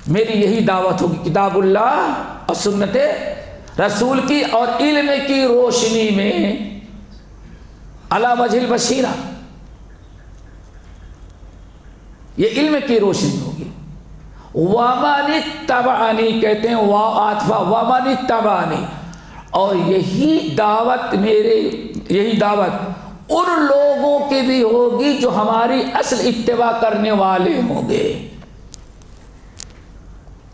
میری یہی دعوت ہوگی کتاب اللہ اور سنت رسول کی اور علم کی روشنی میں، علی وجہ البصیرہ، یہ علم کی روشنی ہوگی۔ وَمَنِ اتَّبَعَنِی کہتے ہیں وَمَنِ اتَّبَعَنِی، اور یہی دعوت یہی دعوت ان لوگوں کی بھی ہوگی جو ہماری اصل اتباع کرنے والے ہوں گے،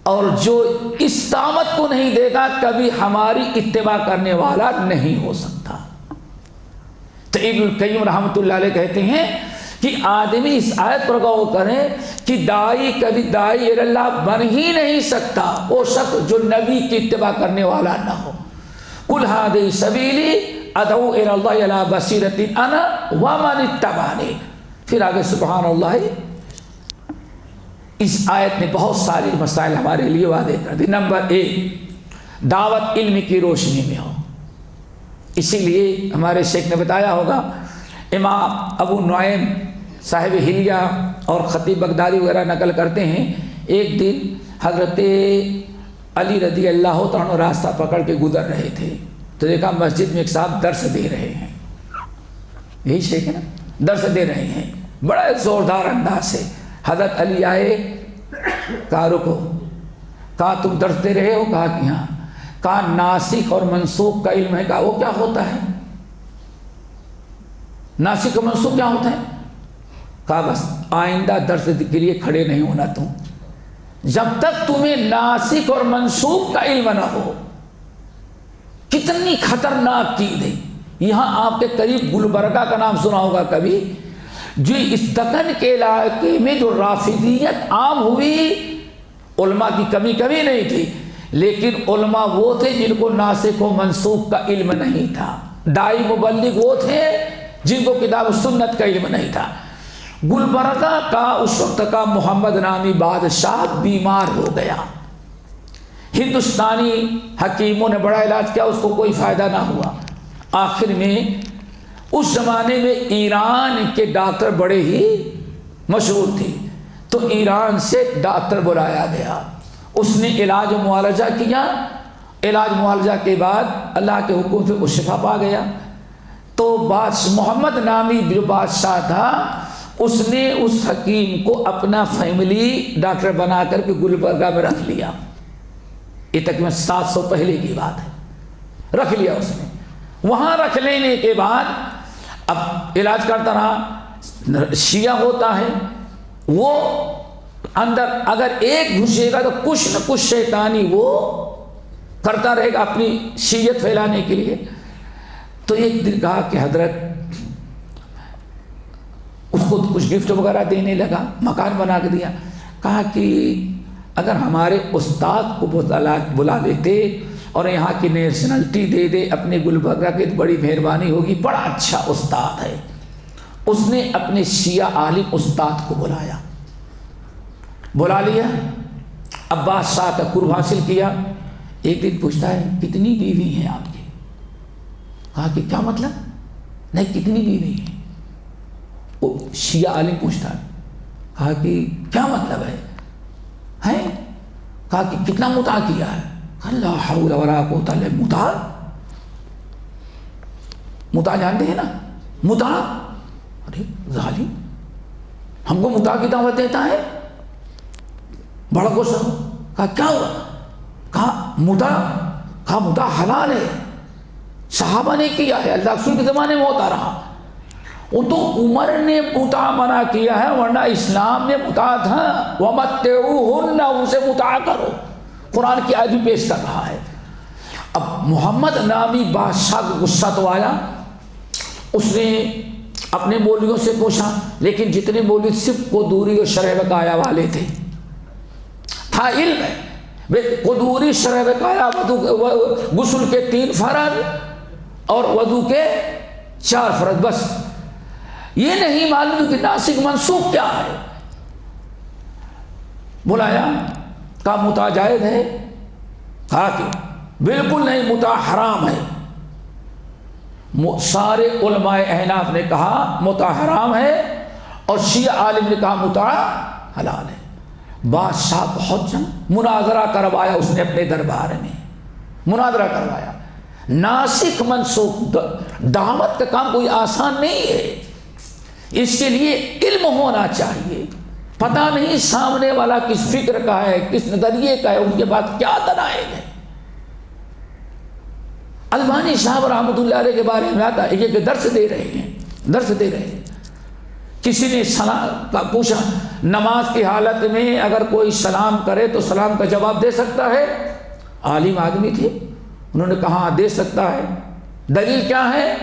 اور جو اس دعوت کو نہیں دے گا کبھی ہماری اتباع کرنے والا نہیں ہو سکتا۔ تو ابن القیم رحمۃ اللہ علیہ کہتے ہیں کہ آدمی اس آیت پر غور کریں کہ دائی کبھی دائی اللہ بن ہی نہیں سکتا وہ شخص جو نبی کی اتباع کرنے والا نہ ہو. قل ہذہ سبیلی ادعو الی اللہ علی بصیرۃ انا ومن اتبعنی. پھر آگے سبحان اللہ. اس آیت نے بہت سارے مسائل ہمارے لیے واضح کر دی. نمبر 1 دعوت علم کی روشنی میں ہو. اسی لیے ہمارے شیخ نے بتایا ہوگا، امام ابو نعیم صاحب حلیہ اور خطیب بغدادی وغیرہ نقل کرتے ہیں، ایک دن حضرت علی رضی اللہ عنہ راستہ پکڑ کے گزر رہے تھے تو دیکھا مسجد میں ایک صاحب درس دے رہے ہیں. یہی شیخ ہے نا، درس دے رہے ہیں بڑا زوردار انداز سے. حضرت علی آئے، کہا رکو. کہا تم درس دے رہے ہو؟ کہا کہ ہاں. کہا ناسخ اور منسوخ کا علم ہے؟ کہا وہ کیا ہوتا ہے؟ ناسخ اور منسوخ کیا ہوتا ہے؟ کہا بس آئندہ درس کے لیے کھڑے نہیں ہونا تم جب تک تمہیں ناسخ اور منسوخ کا علم نہ ہو. کتنی خطرناک چیز ہے. یہاں آپ کے قریب گلبرگہ کا نام سنا ہوگا کبھی، جو اس دکن کے علاقے میں جو رافضیت عام ہوئی، علماء کی کمی کبھی نہیں تھی، لیکن علماء وہ تھے جن کو ناسخ و منسوخ کا علم نہیں تھا. دائی مبلغ وہ تھے جن کو کتاب و سنت کا علم نہیں تھا. گلبرگہ کا اس وقت کا محمد نامی بادشاہ بیمار ہو گیا. ہندوستانی حکیموں نے بڑا علاج کیا، اس کو کوئی فائدہ نہ ہوا. آخر میں اس زمانے میں ایران کے ڈاکٹر بڑے ہی مشہور تھے، تو ایران سے ڈاکٹر بلایا گیا. اس نے علاج و معالجہ کیا. علاج معالجہ کے بعد اللہ کے حکم سے وہ شفا پا گیا. تو محمد نامی جو بادشاہ تھا اس نے اس حکیم کو اپنا فیملی ڈاکٹر بنا کر کے گلبرگہ میں رکھ لیا. یہ تقریباً 700 پہلے کی بات ہے. رکھ لیا اس نے. وہاں رکھ لینے کے بعد اب علاج کرتا رہا. شیعہ ہوتا ہے وہ اندر اگر ایک گھسے گا تو کچھ نہ کچھ شیطانی وہ کرتا رہے گا اپنی شیعت پھیلانے کے لیے. تو ایک دن کہا کہ حضرت اس کو کچھ گفٹ وغیرہ دینے لگا، مکان بنا کے دیا. کہا کہ اگر ہمارے استاد کو بلا دیتے اور یہاں کی نیشنلٹی دے دے اپنے گلبرگہ کی، بڑی مہربانی ہوگی، بڑا اچھا استاد ہے. اس نے اپنے شیعہ عالم استاد کو بلا لیا. اب بادشاہ کا قرب حاصل کیا. ایک دن پوچھتا ہے کتنی بیوی ہیں آپ کی؟ کہا کہ کیا مطلب؟ نہیں کتنی بیوی ہیں؟ وہ شیعہ عالم پوچھتا ہے. کہا کہ کیا مطلب ہے؟ کہا کہ کتنا متع کیا ہے؟ کہا لا حول ولا قوت الا باللہ. متع جانتے ہیں نا؟ متع. ارے ظالم ہم کو متع کی دعوت دیتا ہے. بڑا غصہ. کہا کیا ہوا؟ کہا متع حلال ہے، صحابہ نے کیا ہے، اللہ رسول کے زمانے میں ہوتا رہا. وہ تو عمر نے متع منع کیا ہے، ورنہ اسلام نے متع تھا. وَمَتِّعُوهُنَّ، اسے متع کرو. قرآن کی آیت بھی پیش کر رہا ہے. اب محمد نامی بادشاہ کو غصہ تو آیا. اس نے اپنے مولویوں سے پوچھا، لیکن جتنے مولوی صرف قدوری اور شرح وقایہ والے تھے. تھا علم ہے قدوری، شرح وقایہ، غسل کے 3 فرض اور وضو کے 4 فرض، بس. یہ نہیں معلوم کہ ناسخ منسوخ کیا ہے. بلایا. کہا متع جائز ہے؟ کہا کہ بالکل نہیں، متع حرام ہے. سارے علماء احناف نے کہا متع حرام ہے اور شیعہ عالم نے کہا متع حلال ہے. بادشاہ بہت مناظرہ کروایا. اس نے اپنے دربار میں مناظرہ کروایا. ناسخ منسوخ دعوت کا کام کوئی آسان نہیں ہے. اس کے لیے علم ہونا چاہیے. پتہ نہیں سامنے والا کس فکر کا ہے، کس نظریے کا ہے، ان کے بعد کیا دلائل ہے. البانی صاحب رحمۃ اللہ علیہ کے بارے میں آتا ہے کہ درس دے رہے ہیں. کسی نے سلام کا پوچھا، نماز کی حالت میں اگر کوئی سلام کرے تو سلام کا جواب دے سکتا ہے؟ عالم آدمی تھے، انہوں نے کہا دے سکتا ہے. دلیل کیا ہے؟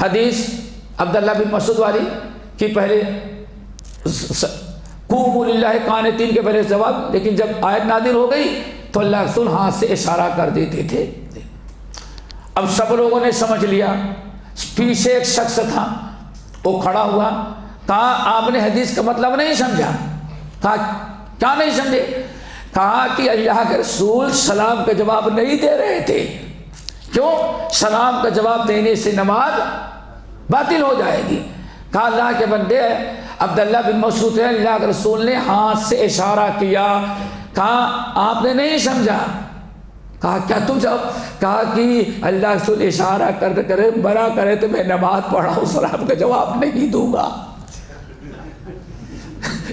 حدیث عبداللہ بن مسعود والی کہ پہلے قوموا للہ قانتین کے پہلے جواب، لیکن جب آیت نازل ہو گئی تو اللہ رسول ہاتھ سے اشارہ کر دیتے تھے۔ اب سب لوگوں نے سمجھ لیا۔ پیچھے ایک شخص تھا، وہ کھڑا ہوا، کہا آپ نے حدیث کا مطلب نہیں سمجھا۔ کہا کیا نہیں سمجھے؟ کہا کہ اللہ کے رسول سلام کا جواب نہیں دے رہے تھے۔ کیوں؟ سلام کا جواب دینے سے نماز باطل ہو جائے گی۔ کہا اللہ کے بندے، عبداللہ بن مسعود ہے، اللہ کے رسول نے ہاتھ سے اشارہ کیا۔ کہا آپ نے نہیں سمجھا۔ کہا کیا تم جب؟ کہا کہ اللہ رسول اشارہ کرے برا کرے تو میں نماز پڑھا ہوں، سلام کا جواب نہیں دوں گا۔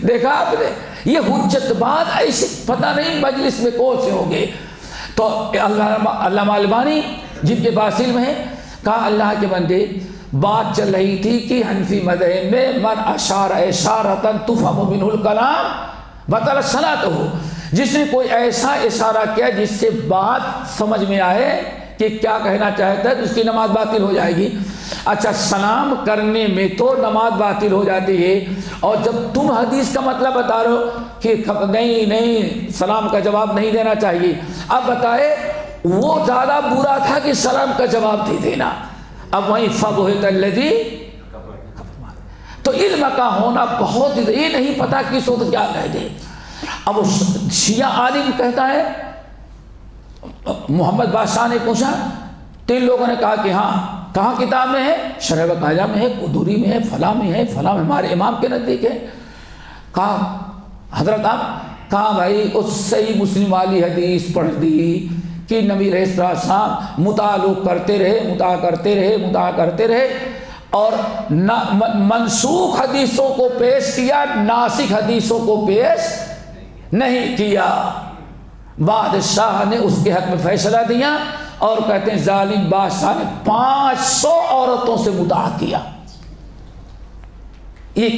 دیکھا آپ نے، یہ حجت بات ایسے پتہ نہیں مجلس میں کون سے ہوں گے۔ تو علامہ البانی جن کے پاس علم ہے، کہا اللہ کے بندے بات چل رہی تھی کہ حنفی مذہب میں من اشار اشارۃ تفہم منہ الکلام بطلت صلاتہ، جس نے کوئی ایسا اشارہ کیا جس سے بات سمجھ میں آئے کہ کیا کہنا چاہتا ہے تو اس کی نماز باطل ہو جائے گی۔ اچھا، سلام کرنے میں تو نماز باطل ہو جاتی ہے، اور جب تم حدیث کا مطلب بتا رہے ہو کہ نہیں سلام کا جواب نہیں دینا چاہیے، اب بتائے وہ زیادہ برا تھا کہ سلام کا جواب دے دینا۔ اب وہیں فبہت الذی، تو علم کا ہونا بہت، یہ نہیں پتا کس وقت کیا کہہ دے۔ اب وہ شیعہ عالم کہتا ہے، محمد بادشاہ نے پوچھا، 3 لوگوں نے کہا کہ ہاں، کہاں کتاب میں ہے؟ شرح وقایہ میں ہے، قدوری میں ہے، فلاں میں ہے، فلاں میں ہمارے امام کے نزدیک ہے۔ کہا حضرت آپ؟ کہا بھائی اس صحیح مسلم والی حدیث پڑھ دی کہ نبی علیہ السلام مطالعہ کرتے رہے اور منسوخ حدیثوں کو پیش کیا، ناسخ حدیثوں کو پیش نہیں کیا۔ بادشاہ نے اس کے حق میں فیصلہ دیا، اور کہتے ہیں ظالم بادشاہ نے 500 عورتوں سے مداح کیا۔ یہ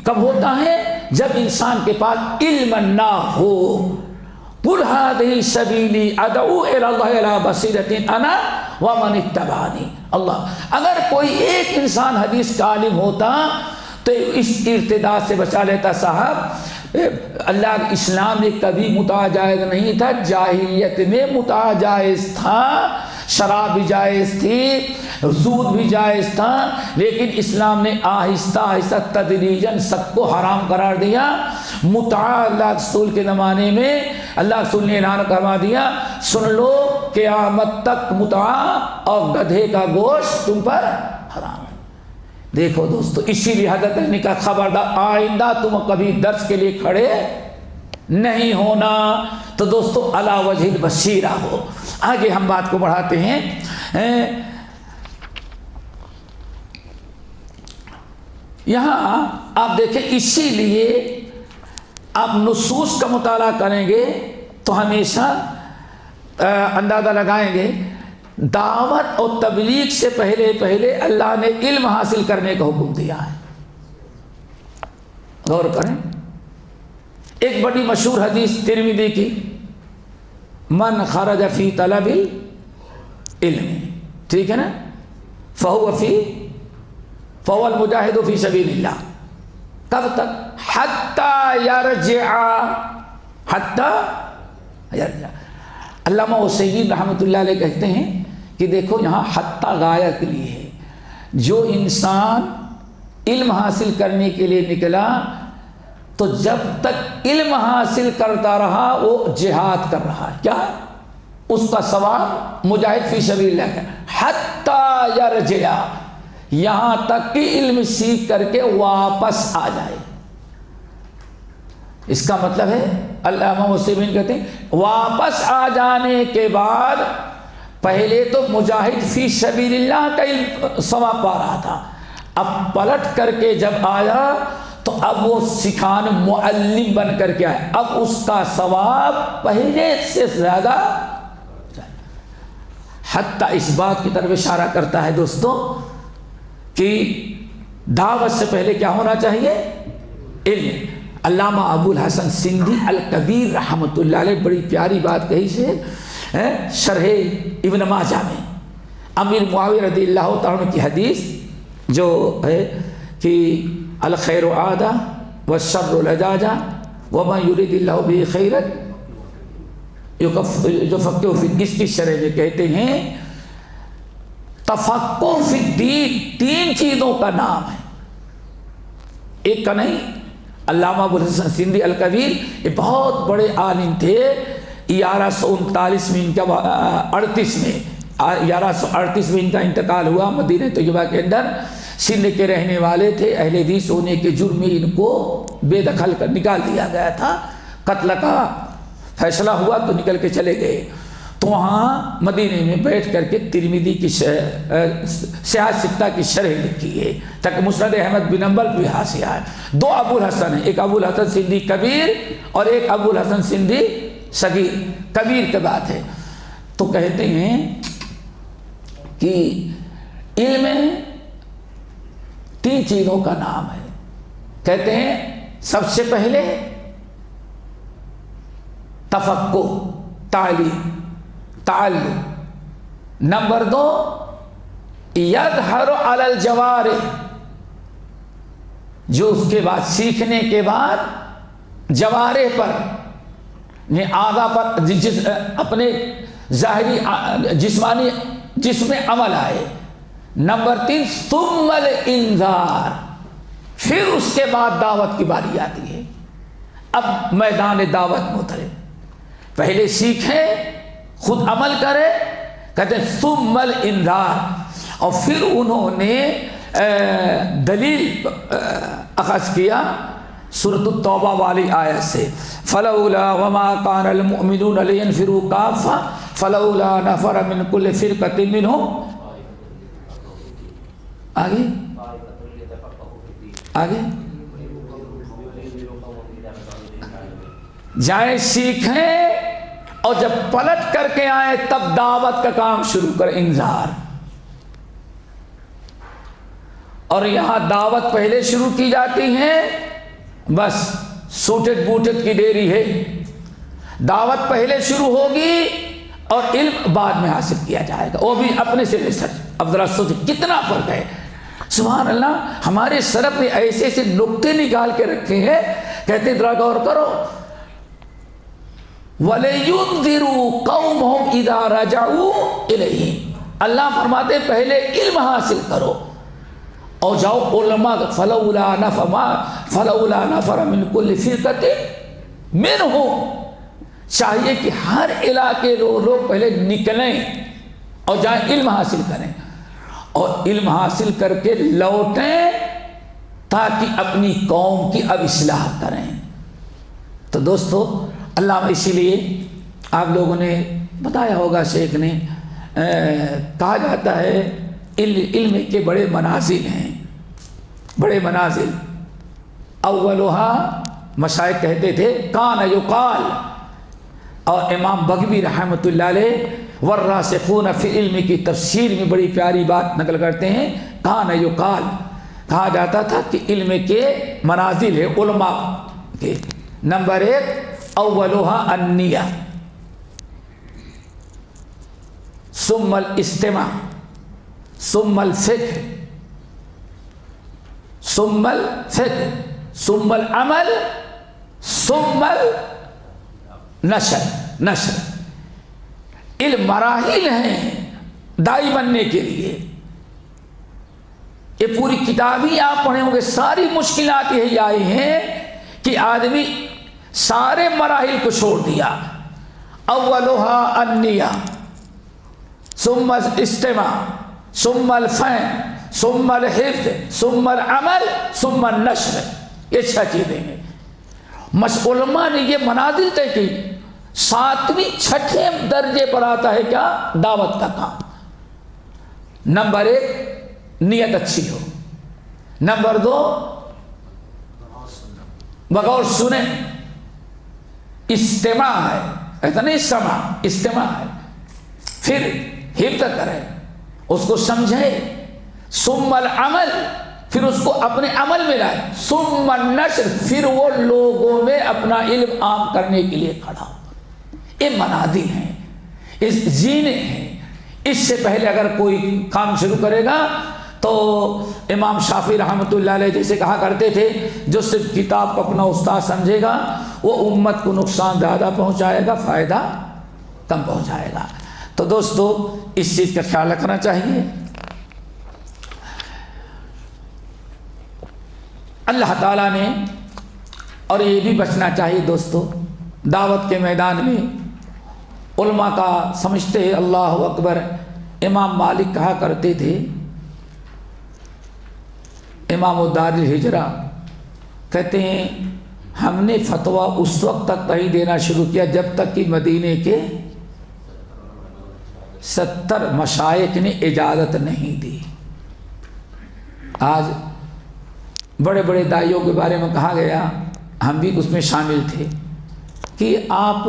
کب ہوتا ہے؟ جب انسان کے پاس علم نہ ہو۔ قل هذه سبیلی ادعو الی اللہ علی بصیرۃ انا ومن اتبعنی۔ اللہ، اگر کوئی ایک انسان حدیث کا عالم ہوتا تو اس ارتداد سے بچا لیتا۔ صاحب، اللہ اسلام میں کبھی متاع جائز نہیں تھا، جاہلیت میں متاع جائز تھا، شراب بھی جائز تھی، سود بھی جائز تھا، لیکن اسلام نے آہستہ آہستہ تدریجاً سب کو حرام قرار دیا۔ متاع اللہ رسول کے زمانے میں اللہ رسول نے اعلان کروا دیا، سن لو قیامت تک متاع اور گدھے کا گوشت تم پر حرام ہے۔ دیکھو دوستو، اسی لیے حضرت علی نے کہا خبردار آئندہ تم کبھی درس کے لیے کھڑے نہیں ہونا۔ تو دوستو علی وجہ البصیرہ ہو۔ آگے ہم بات کو بڑھاتے ہیں۔ یہاں آپ دیکھیں، اسی لیے آپ نصوص کا مطالعہ کریں گے تو ہمیشہ اندازہ لگائیں گے، دعوت اور تبلیغ سے پہلے اللہ نے علم حاصل کرنے کا حکم دیا ہے۔ غور کریں، ایک بڑی مشہور حدیث ترمذی کی، من خرج فی طلب العلم، ٹھیک ہے نا، فهو المجاہد فی سبیل اللہ، کب تک؟ حتی یرجع، علامہ حسین رحمۃ اللہ علیہ کہتے ہیں کہ دیکھو یہاں حتی غایہ کے لیے ہے، جو انسان علم حاصل کرنے کے لیے نکلا تو جب تک علم حاصل کرتا رہا وہ جہاد کر رہا ہے، کیا اس کا ثواب مجاہد فی سبیل اللہ کا، حتی یرجع، یہاں تک کہ علم سیکھ کر کے واپس آ جائے۔ اس کا مطلب ہے علامہ حسین کہتے ہیں واپس آ جانے کے بعد پہلے تو مجاہد فی سبیل اللہ کا علم ثواب پا رہا تھا، اب پلٹ کر کے جب آیا تو اب وہ سکھان معلم بن کر کے آئے، اب اس کا ثواب پہلے سے زیادہ، حتیٰ اس بات کی طرف اشارہ کرتا ہے دوستوں کہ دعوت سے پہلے کیا ہونا چاہیے؟ علم۔ علامہ ابو الحسن سندھی الکبیر رحمۃ اللہ علیہ بڑی پیاری بات کہی سے شرح ابن ماجہ میں، امیر معاویہ رضی اللہ تعالیٰ عنہ کی حدیث جو ہے کہ الخیر عادہ والشر لجاجہ ومن یرید اللہ بہ خیرا یفقہہ فی الدین. اس کی شرح میں کہتے ہیں تفقہ فی الدین 3 چیزوں کا نام ہے، ایک کا نہیں. علامہ ابو الحسن سندھی الکبیر یہ بہت بڑے عالم تھے. 1139 میں ان کا 38 میں 1138 میں ان کا انتقال ہوا مدینہ طیبہ کے اندر. سندھ کے رہنے والے تھے، اہل حدیث ہونے کے جرم میں ان کو بے دخل کر نکال دیا گیا تھا. قتل کا فیصلہ ہوا تو نکل کے چلے گئے. تو وہاں مدینے میں بیٹھ کر کے ترمذی کی صحاح ستہ کی شرح لکھی ہے تاکہ مسند احمد بن حنبل بھی حاصل ہے. 2 ابو الحسن ہیں، ایک ابو الحسن سندھی کبیر اور ایک ابو الحسن سندھی صغیر. کبیر کے بات ہے. تو کہتے ہیں کہ علم 3 چیزوں کا نام ہے. کہتے ہیں سب سے پہلے تفقہ، تعلیم، تعلم. نمبر 2 یظہر علی الجوارح، جو اس کے بعد سیکھنے کے بعد جوارح پر اعضاء پر اپنے ظاہری جسمانی جسم میں عمل آئے. نمبر 3 ثم الانذار، پھر اس کے بعد دعوت کی باری آتی ہے. اب میدان دعوت میں اترے، پہلے سیکھے خود عمل کرے، کہتے ہیں ثم الانذار. اور پھر انہوں نے دلیل اخذ کیا سورۃ التوبہ والی آیت سے، فلولا وما كان المؤمنون لينفروا كافة فلولا نفر من كل فرقة منهم. آگے آگے جائیں سیکھیں اور جب پلٹ کر کے آئے تب دعوت کا کام شروع کر. انذار. اور یہاں دعوت پہلے شروع کی جاتی ہے، بس سوٹڈ بوٹڈ کی ڈیری ہے. دعوت پہلے شروع ہوگی اور علم بعد میں حاصل کیا جائے گا، وہ بھی اپنے سے ریسرچ. اب ذرا سوچ کتنا فرق ہے. سبحان اللہ، ہمارے سرف نے ایسے ایسے نقطے نکال کے رکھے ہیں. کہتے ذرا غور کرو، وَلَيُنذِرُوا قَوْمَهُمْ إِذَا رَجَعُوا إِلَيْهِمْ. اللہ فرماتے پہلے علم حاصل کرو اور جاؤ علماء. فَلَوْلَا نَفَرَ مِنْ كُلِّ فِرْقَةٍ مِّنْهُمْ. چاہیے کہ ہر علاقے لوگ پہلے نکلیں اور جائیں علم حاصل کریں اور علم حاصل کر کے لوٹیں تاکہ اپنی قوم کی اب اصلاح کریں. تو دوستو اللہ، اسی لیے آپ لوگوں نے بتایا ہوگا، شیخ نے کہا جاتا ہے علم کے بڑے منازل ہیں، بڑے منازل. اولها مشائخ کہتے تھے کان یقال، اور امام بغوی رحمۃ اللہ علیہ والراسخون فی علم کی تفسیر میں بڑی پیاری بات نقل کرتے ہیں. کان یقال، کہا جاتا تھا کہ علم کے منازل ہے علماء کے. نمبر 1 اولها النیہ، ثم الاستماع، ثم الفقہ، ثم العمل، ثم نشر. علم مراحل ہیں دائی بننے کے لیے. یہ پوری کتاب ہی آپ پڑھیں ہوں گے، ساری مشکلات یہی آئی ہیں کہ آدمی سارے مراحل کو چھوڑ دیا. اولها النیہ، ثم الاستماع، ثم الفهم، ثم الحفظ، ثم العمل، ثم النشر. یہ 6 چیزیں ہیں. علماء نے یہ منازل طے کی. 7ویں 6ٹھے درجے پر آتا ہے کیا؟ دعوت کا کام. نمبر 1 نیت اچھی ہو. نمبر 2 بغور سنیں، استماع ہے، ایسا نہیں سماع، استماع ہے. پھر حفظ کریں، اس کو سمجھے. ثم العمل، پھر اس کو اپنے عمل میں لائے. ثم النشر، پھر وہ لوگوں میں اپنا علم عام کرنے کے لیے کھڑا ہو. یہ منازل ہیں، اس زینے ہیں. اس سے پہلے اگر کوئی کام شروع کرے گا تو امام شافعی رحمۃ اللہ علیہ جیسے کہا کرتے تھے جو صرف کتاب کو اپنا استاد سمجھے گا وہ امت کو نقصان زیادہ پہنچائے گا، فائدہ کم پہنچائے گا۔ تو دوستو اس چیز کا خیال رکھنا چاہیے۔ اللہ تعالیٰ نے، اور یہ بھی بچنا چاہیے دوستو، دعوت کے میدان میں علماء کا سمجھتے ہیں اللہ اکبر۔ امام مالک کہا کرتے تھے، امام دار الہجرہ کہتے ہیں ہم نے فتویٰ اس وقت تک نہیں دینا شروع کیا جب تک کہ مدینے کے 70 مشائخ نے اجازت نہیں دی۔ آج بڑے بڑے داعیوں کے بارے میں کہا گیا، ہم بھی اس میں شامل تھے، کہ آپ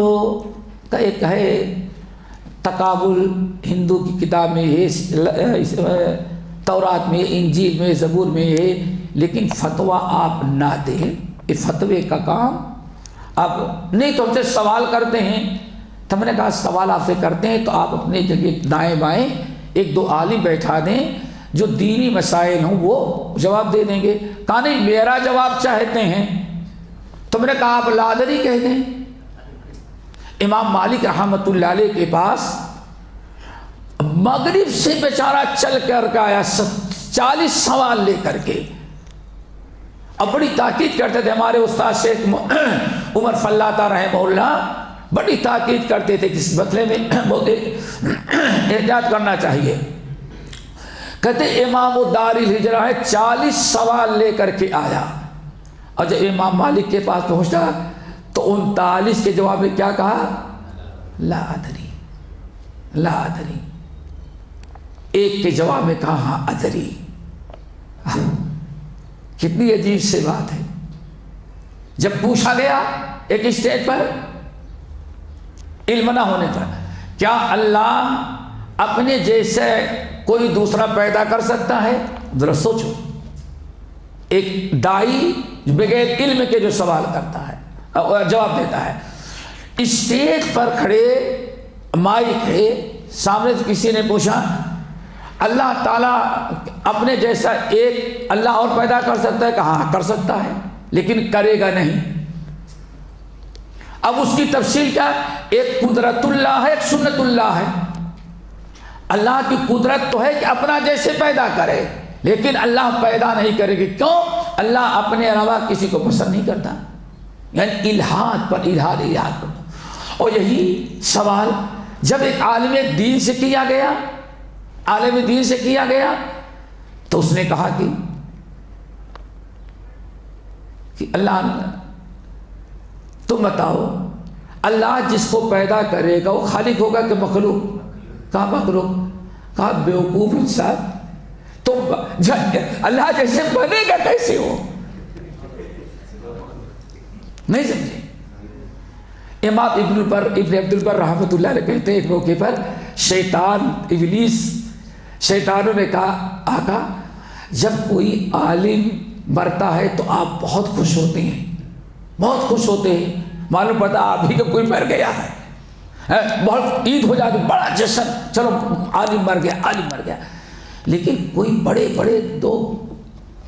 کا ایک ہے تقابل ہندو کی کتاب میں ہے، تورات میں، انجیل میں، زبور میں ہے، لیکن فتویٰ آپ نہ دیں، یہ فتوے کا کام آپ نہیں۔ تو ہم سے سوال کرتے ہیں، تو ہم نے کہا سوال آپ سے کرتے ہیں تو آپ اپنے جگہ دائیں بائیں ایک دو عالم بیٹھا دیں جو دینی مسائل ہوں وہ جواب دے دیں گے۔ کہا نہیں میرا جواب چاہتے ہیں، تو میں نے کہا آپ لادری کہہ دیں۔ امام مالک رحمۃ اللہ علیہ کے پاس مغرب سے بیچارہ چل کر کے آیا 40 سوال لے کر کے، اور بڑی تاکید کرتے تھے۔ ہمارے استاد شیخ عمر فلاطہ رحمہ اللہ بڑی تاکید کرتے تھے کہ اس مسئلے میں بہت احتیاط کرنا چاہیے۔ کہتے امام دار الہجرہ ہے 40 سوال لے کر کے آیا، اور جب امام مالک کے پاس پہنچا تو 39 کے جواب میں کیا کہا؟ لا ادری، لا ادری۔ ایک کے جواب میں کہا ہاں ادری۔ کتنی عجیب سے بات ہے۔ جب پوچھا گیا ایک اسٹیج پر علم نہ ہونے پر، کیا اللہ اپنے جیسے کوئی دوسرا پیدا کر سکتا ہے؟ ذرا سوچو، ایک دائی بغیر علم کے جو سوال کرتا ہے جواب دیتا ہے، اسٹیج پر کھڑے مائک ہے سامنے سے کسی نے پوچھا اللہ تعالیٰ اپنے جیسا ایک اللہ اور پیدا کر سکتا ہے؟ کہا ہاں کر سکتا ہے، لیکن کرے گا نہیں۔ اب اس کی تفصیل کیا ہے؟ ایک قدرت اللہ ہے، ایک سنت اللہ ہے۔ اللہ کی قدرت تو ہے کہ اپنا جیسے پیدا کرے، لیکن اللہ پیدا نہیں کرے گی۔ کیوں؟ اللہ اپنے علاوہ کسی کو پسند نہیں کرتا، یعنی الہاد پر الہاد کرتا۔ اور یہی سوال جب ایک عالم دین سے کیا گیا، عالم دین سے کیا گیا، تو اس نے کہا کہ اللہ تم بتاؤ، اللہ جس کو پیدا کرے گا وہ خالق ہوگا کہ مخلوق؟ کہا مخلوق۔ کہا بیوقوف انسان، تو اللہ جیسے بنے گا کیسے ہو؟ نہیں سمجھے؟ امام ابن عبد البر رحمۃ اللہ علیہ کہتے ہیں ایک موقع پر شیطان ابلیس شیطانوں نے کہا آقا جب کوئی عالم مرتا ہے تو آپ بہت خوش ہوتے ہیں، بہت خوش ہوتے ہیں، معلوم پڑتا آپ ہی کا کوئی مر گیا ہے، بہت عید ہو جاتی، بڑا جشن، چلو عالم مر گیا، عالم مر گیا۔ لیکن کوئی بڑے بڑے دو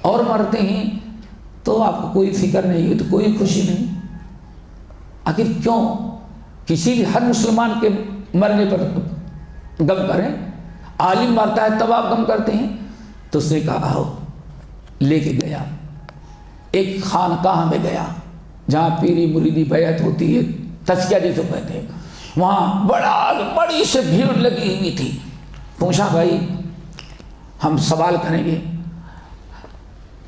اور مرتے ہیں تو آپ کو کوئی فکر نہیں ہے، تو کوئی خوشی نہیں۔ آخر کیوں؟ کسی بھی ہر مسلمان کے مرنے پر غم کریں، عالم مرتا ہے تب آپ غم کرتے ہیں؟ تو اس نے کہا آؤ، لے کے گیا ایک خانقاہ میں گیا جہاں پیری مریدی بیعت ہوتی ہے، تزکیہ جسے کہتے ہیں، وہاں بڑی سے بھیڑ لگی ہوئی تھی۔ پوچھا بھائی ہم سوال کریں گے،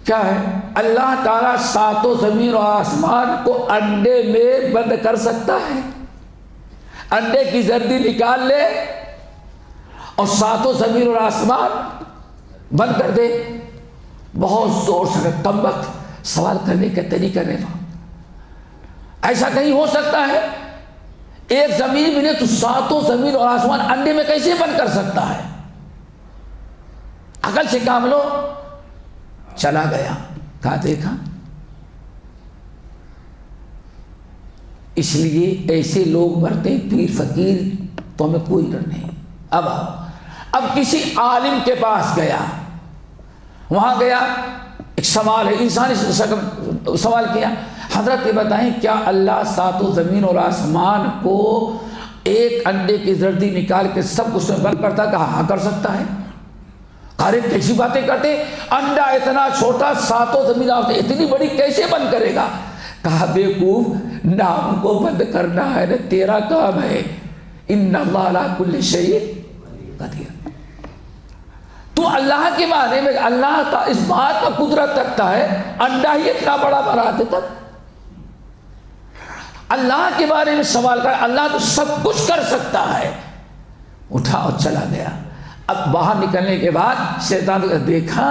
کیا ہے؟ اللہ تعالیٰ ساتوں زمین و آسمان کو انڈے میں بند کر سکتا ہے، انڈے کی زردی نکال لے اور ساتوں زمین اور آسمان بند کر دے۔ بہت زور سے کمبخت سوال کرنے کا طریقہ نہیں، ایسا نہیں ہو سکتا ہے، ایک زمین میں نے تو ساتوں زمین اور آسمان انڈے میں کیسے بند کر سکتا ہے؟ عقل سے کام لو۔ چلا گیا، کہا دیکھا، اس لیے ایسے لوگ مرتے ہیں پیر فقیر تو ہمیں کوئی ڈر نہیں۔ اب کسی عالم کے پاس گیا، وہاں گیا، ایک سوال ہے، انسانی سوال کیا، حضرت یہ بتائیں کیا اللہ ساتوں زمین اور آسمان کو ایک انڈے کی زردی نکال کے سب اس میں بند کرتا؟ کہا ہاں کر سکتا ہے۔ ارے کیسی باتیں کرتے، انڈا اتنا چھوٹا ساتوں زمین اتنی بڑی کیسے بند کرے گا؟ کہا بیوقوف، نام کو بند کرنا ہے نا تیرا کام ہے، ان اللہ علی کل شیء قدیر۔ تو اللہ کے بارے میں اللہ کا اس بات کا قدرت رکھتا ہے، انڈا ہی اتنا بڑا بنا دیتا۔ اللہ کے بارے میں سوال کر، اللہ تو سب کچھ کر سکتا ہے۔ اٹھا اور چلا گیا۔ اب باہر نکلنے کے بعد شیطان نے دیکھا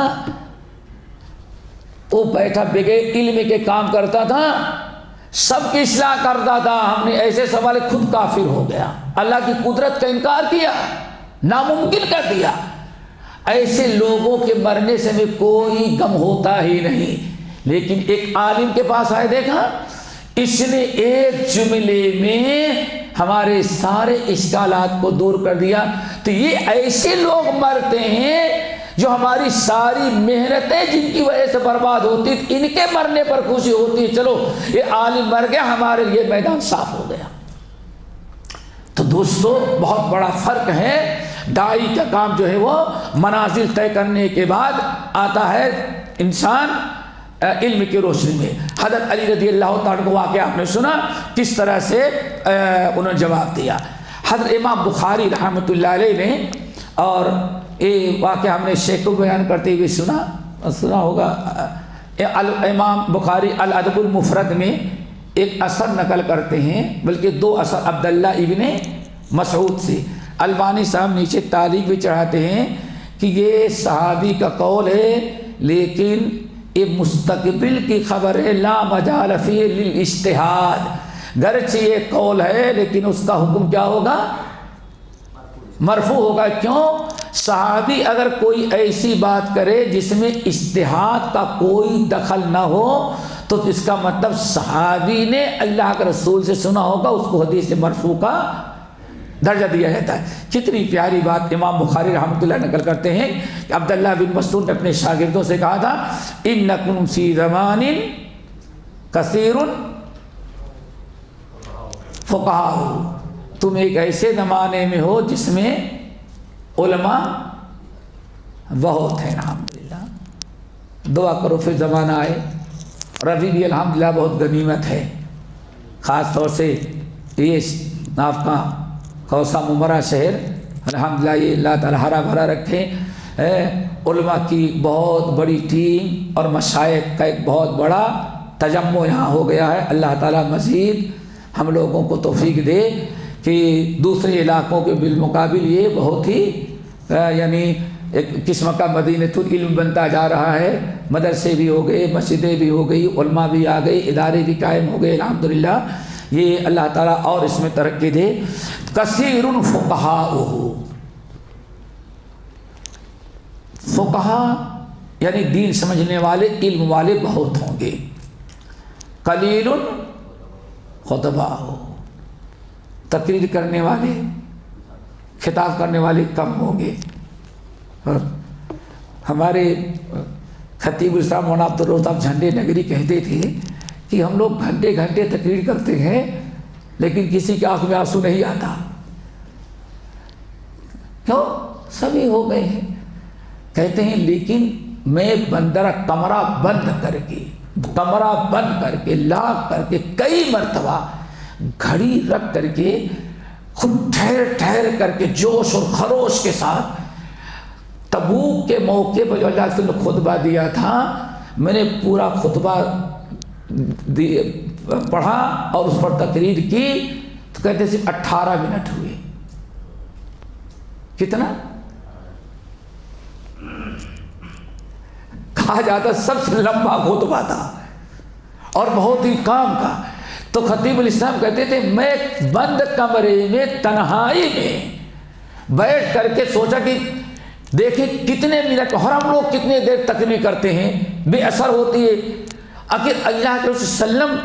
وہ بیٹھا بغیر علم کے کام کرتا تھا، سب کی اصلاح کرتا تھا، ہم نے ایسے سوال خود کافر ہو گیا، اللہ کی قدرت کا انکار کیا، ناممکن کر دیا۔ ایسے لوگوں کے مرنے سے ہمیں کوئی غم ہوتا ہی نہیں، لیکن ایک عالم کے پاس آئے، دیکھا اس نے ایک جملے میں ہمارے سارے اشکالات کو دور کر دیا۔ تو یہ ایسے لوگ مرتے ہیں جو ہماری ساری محنتیں جن کی وجہ سے برباد ہوتی، ان کے مرنے پر خوشی ہوتی ہے، چلو یہ عالم مر گیا، ہمارے لیے میدان صاف ہو گیا۔ تو دوستو بہت بڑا فرق ہے، داعی کا کام جو ہے وہ منازل طے کرنے کے بعد آتا ہے انسان علم کی روشنی میں۔ حضرت علی رضی اللہ تعالیٰ کو واقعہ آپ نے سنا کس طرح سے انہوں نے جواب دیا۔ حضرت امام بخاری رحمۃ اللہ علیہ نے، اور یہ واقعہ ہم نے شیخ کو بیان کرتے ہوئے سنا ہوگا، امام بخاری الادب المفرد میں ایک اثر نقل کرتے ہیں، بلکہ دو اثر عبداللہ ابن مسعود سے۔ البانی صاحب نیچے تعلیق بھی چڑھاتے ہیں کہ یہ صحابی کا قول ہے، لیکن یہ مستقبل کی خبر ہے، لا مجال فی للاجتہاد، گرچہ یہ قول ہے لیکن اس کا حکم کیا ہوگا؟ مرفوع ہوگا۔ کیوں؟ صحابی اگر کوئی ایسی بات کرے جس میں اجتہاد کا کوئی دخل نہ ہو تو اس کا مطلب صحابی نے اللہ کے رسول سے سنا ہوگا، اس کو حدیث مرفوع کا درجہ دیا جاتا ہے۔ کتنی پیاری بات امام بخاری رحمۃ اللہ نقل کرتے ہیں کہ عبداللہ بن مسعود نے اپنے شاگردوں سے کہا تھا، انکم فی زمان کثیر فقہاء، تم ایک ایسے زمانے میں ہو جس میں علماء بہت ہیں۔ الحمدللہ دعا کرو پھر زمانہ آئے، اور ابھی بھی الحمدللہ بہت غنیمت ہے، خاص طور سے یہ آپ کا خوصہ ممرہ شہر الحمدللہ یہ اللہ تعالیٰ ہرا بھرا رکھے، علماء کی بہت بڑی ٹیم اور مشائخ کا ایک بہت بڑا تجمع یہاں ہو گیا ہے۔ اللہ تعالیٰ مزید ہم لوگوں کو توفیق دے کہ دوسرے علاقوں کے بالمقابل یہ بہت ہی یعنی ایک قسم کا مدینۃ العلم بنتا جا رہا ہے، مدرسے بھی ہو گئے، مسجدیں بھی ہو گئی، علماء بھی آ گئے، ادارے بھی قائم ہو گئے الحمدللہ۔ یہ اللہ تعالیٰ اور اس میں ترقی دے۔ کثیر فقہاء، فقہا یعنی دین سمجھنے والے، علم والے بہت ہوں گے۔ قلیل خطباء، تقریر کرنے والے، خطاب کرنے والے کم ہوں گے۔ اور ہمارے خطیب الاسلام مولانا عبدالرؤف صاحب جھنڈے نگری کہتے تھے کہ ہم لوگ گھنٹے گھنٹے تقریر کرتے ہیں لیکن کسی کی آنکھ میں آنسو نہیں آتا۔ کیوں؟ سبھی ہو گئے ہیں۔ کہتے ہیں لیکن میں بندرہ کمرہ بند کر کے لاک کر کے کئی مرتبہ گھڑی رکھ کر کے خود ٹھہر کر کے جوش اور خروش کے ساتھ تبوک کے موقع پر جو اللہ نے خطبہ دیا تھا، میں نے پورا خطبہ پڑھا اور اس پر تقریر کی، تو کہتے صرف 18 منٹ ہوئے۔ کتنا؟ کہا جاتا سب سے لمبا خطبہ تھا اور بہت ہی کام کا۔ تو خطیب الاسلام کہتے تھے میں بند کمرے میں تنہائی میں بیٹھ کر کے سوچا کہ دیکھیں کتنے منٹ اور ہم لوگ کتنے دیر تقریر کرتے ہیں، بے اثر ہوتی ہے۔ آخر اللہ کے رسول صلی اللہ علیہ وسلم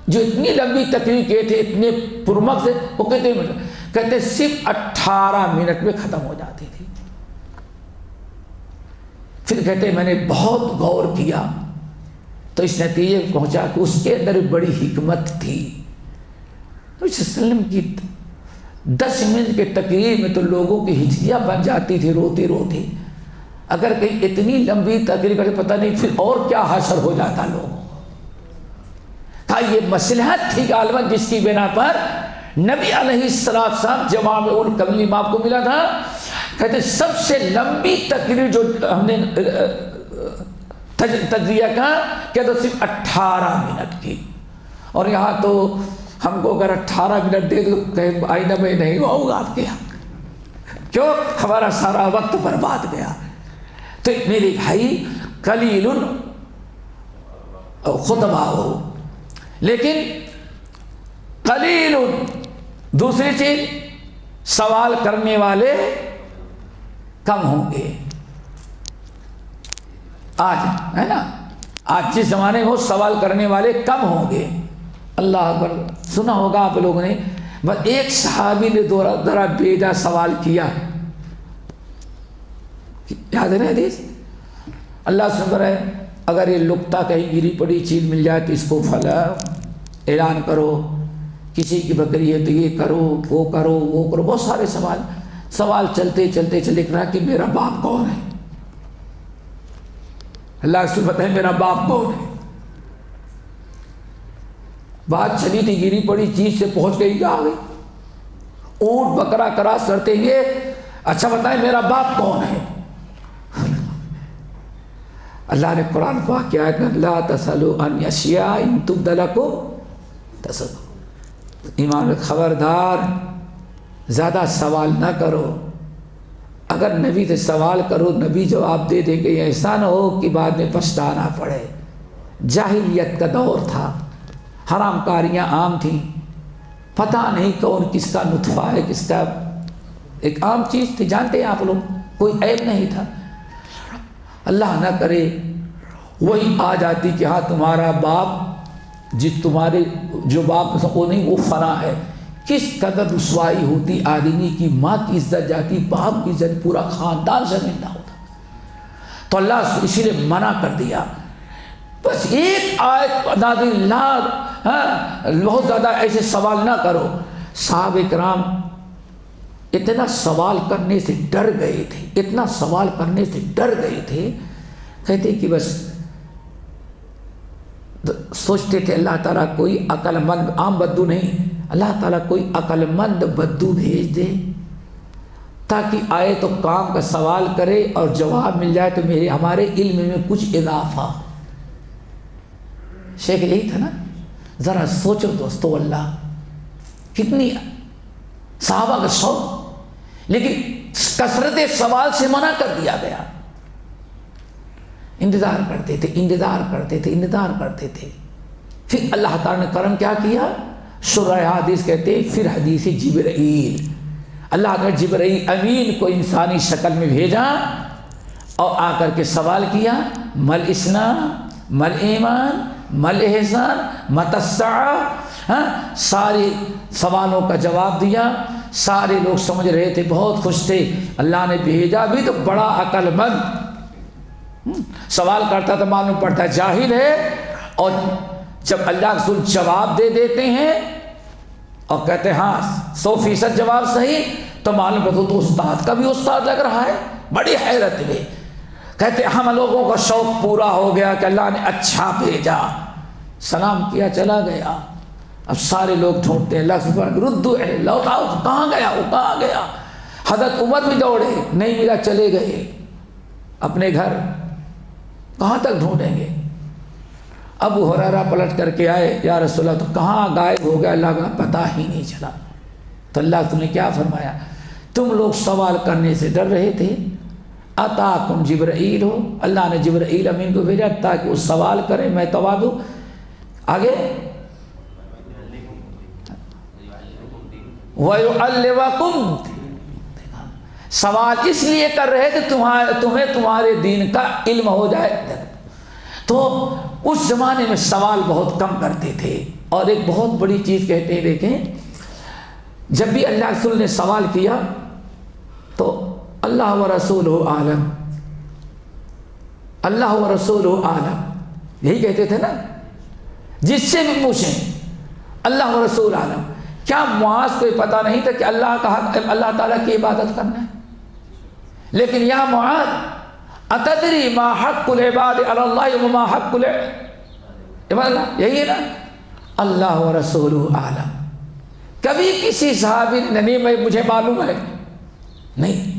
جو اتنی لمبی تقریر کیے تھے اتنے پرمغز سے، وہ کتنے منٹ؟ کہتے صرف 18 منٹ میں ختم ہو جاتی تھی۔ پھر کہتے میں نے بہت غور کیا تو اس نتیجے پر پہنچا کہ اس کے اندر بڑی حکمت تھی۔ نبی صلی اللہ علیہ وسلم کی 10 منٹ کے تقریر میں تو لوگوں کی ہچکیاں بن جاتی تھی روتے روتے۔ اگر کہیں اتنی لمبی تقریر کرے پتہ نہیں پھر اور کیا حشر ہو جاتا لوگوں۔ کہا یہ مصلحت تھی غالباً جس کی بنا پر نبی علیہ السلام جوامع الکلم آپ کو ملا تھا۔ کہتے سب سے لمبی تقریر جو ہم نے تجزیہ کا کہ تو صرف 18 منٹ کی، اور یہاں تو ہم کو اگر 18 منٹ دے دو کہیں آئندہ میں نہیں ہوگا آپ کے یہاں، کیوں ہمارا سارا وقت برباد گیا۔ تو میرے بھائی قلیل خطبہ ہو، لیکن قلیل دوسری چیز سوال کرنے والے کم ہوں گے۔ آج ہے نا، آج جس زمانے میں سوال کرنے والے کم ہوں گے۔ اللہ اکبر، سنا ہوگا آپ لوگوں نے، بس ایک صحابی نے ذرا بیجا سوال کیا، یاد ہے نا حدیث؟ اللہ سے فرمائے اگر یہ لقطہ کہیں گری پڑی چیز مل جائے تو اس کو فلا اعلان کرو، کسی کی بکری ہے تو یہ کرو وہ کرو وہ کرو، بہت سارے سوال چلتے چلتے چلے کہا کہ میرا باپ کون ہے؟ اللہ سے بتائے میرا باپ کون ہے؟ بات چلی تھی گری پڑی چیز سے پہنچ گئی کہاں گئی؟ اونٹ بکرا کراس کرتے گے، اچھا بتائیں میرا باپ کون ہے؟ اللہ نے قرآن پاک کیا ہے، لا تسألوا عن اشیاء ان تبد لکم تسؤکم۔ ایمان خبردار زیادہ سوال نہ کرو، اگر نبی سے سوال کرو نبی جواب دے دیں گے، ایسا نہ ہو کہ بعد میں پچھتانا پڑے۔ جاہلیت کا دور تھا، حرام کاریاں عام تھیں، پتہ نہیں کون کس کا نطفہ ہے کس کا، ایک عام چیز تھی، جانتے ہیں آپ لوگ، کوئی عیب نہیں تھا۔ اللہ نہ کرے وہی آ جاتی کہ ہاں تمہارا باپ جس تمہارے جو باپ وہ نہیں وہ فنا ہے، کس قدر رسوائی ہوتی آدمی کی، ماں کی عزت جاتی، باپ کی عزت، پورا خاندان شرمندہ ہوتا۔ تو اللہ اسی لیے منع کر دیا، بس ایک آیت نازل اللہ بہت زیادہ ایسے سوال نہ کرو۔ صحابہ کرام اتنا سوال کرنے سے ڈر گئے تھے، اتنا سوال کرنے سے ڈر گئے تھے، کہتے کہ بس سوچتے تھے اللہ تعالیٰ کوئی عقل مند، عام بدو نہیں، اللہ تعالیٰ کوئی عقل مند بدو بھیج دے تاکہ آئے تو کام کا سوال کرے اور جواب مل جائے تو ہمارے علم میں کچھ اضافہ۔ شیخ یہی تھا نا، ذرا سوچو دوستو، اللہ کتنی صحابہ کا شوق، لیکن کثرت سوال سے منع کر دیا گیا۔ انتظار کرتے تھے انتظار کرتے تھے انتظار کرتے تھے، پھر اللہ تعالیٰ نے کرم کیا کیا، شرح حدیث کہتے ہیں پھر حدیث جبرائیل، اللہ نے جبرائیل امین کو انسانی شکل میں بھیجا اور آ کر کے سوال کیا، مل اسلام مل ایمان مل احسان مت الساعہ، سارے سوالوں کا جواب دیا۔ سارے لوگ سمجھ رہے تھے، بہت خوش تھے، اللہ نے بھیجا بھی تو بڑا عقل مند، سوال کرتا تو معلوم پڑتا جاہل ہے، اور جب اللہ کے رسول جواب دے دیتے ہیں اور کہتے ہیں ہاں 100% جواب صحیح، تو معلوم پڑتا تو استاد کا بھی استاد لگ رہا ہے۔ بڑی حیرت میں کہتے ہم لوگوں کا شوق پورا ہو گیا کہ اللہ نے اچھا بھیجا، سلام کیا چلا گیا۔ اب سارے لوگ ڈھونڈتے ہیں، اللہ سے ردو ہے، لوٹاؤ، کہاں گیا وہ، کہاں گیا؟ حضرت عمر بھی دوڑے، نہیں ملا، چلے گئے اپنے گھر، کہاں تک ڈھونڈیں گے؟ ابو ہریرہ پلٹ کر کے آئے، یا رسول اللہ تو کہاں غائب ہو گیا، اللہ کا پتہ ہی نہیں چلا۔ تو اللہ تم نے کیا فرمایا، تم لوگ سوال کرنے سے ڈر رہے تھے، اتاکم جبرائیل ہو، اللہ نے جبرائیل امین کو بھیجا تاکہ وہ سوال کرے، میں توا دوں۔ آگے وَيُعَلِّمَكُمْ، سوال اس لیے کر رہے کہ تمہیں تمہارے دین کا علم ہو جائے۔ تو اس زمانے میں سوال بہت کم کرتے تھے، اور ایک بہت بڑی چیز کہتے ہیں، دیکھیں جب بھی اللہ کے رسول نے سوال کیا تو اللہ و رسولہ عالم، اللہ و رسول عالم، یہی کہتے تھے نا، جس سے بھی پوچھیں اللہ و رسول عالم۔ کیا معاذ کو پتہ نہیں تھا کہ اللہ تعالیٰ کی عبادت کرنا ہے؟ لیکن یا معاذ اتدری ما حق العباد علی اللہ وما حق العباد، یہی ہے نا، اللہ و رسول عالم۔ کبھی کسی صحابی نے نہیں مجھے معلوم ہے، نہیں،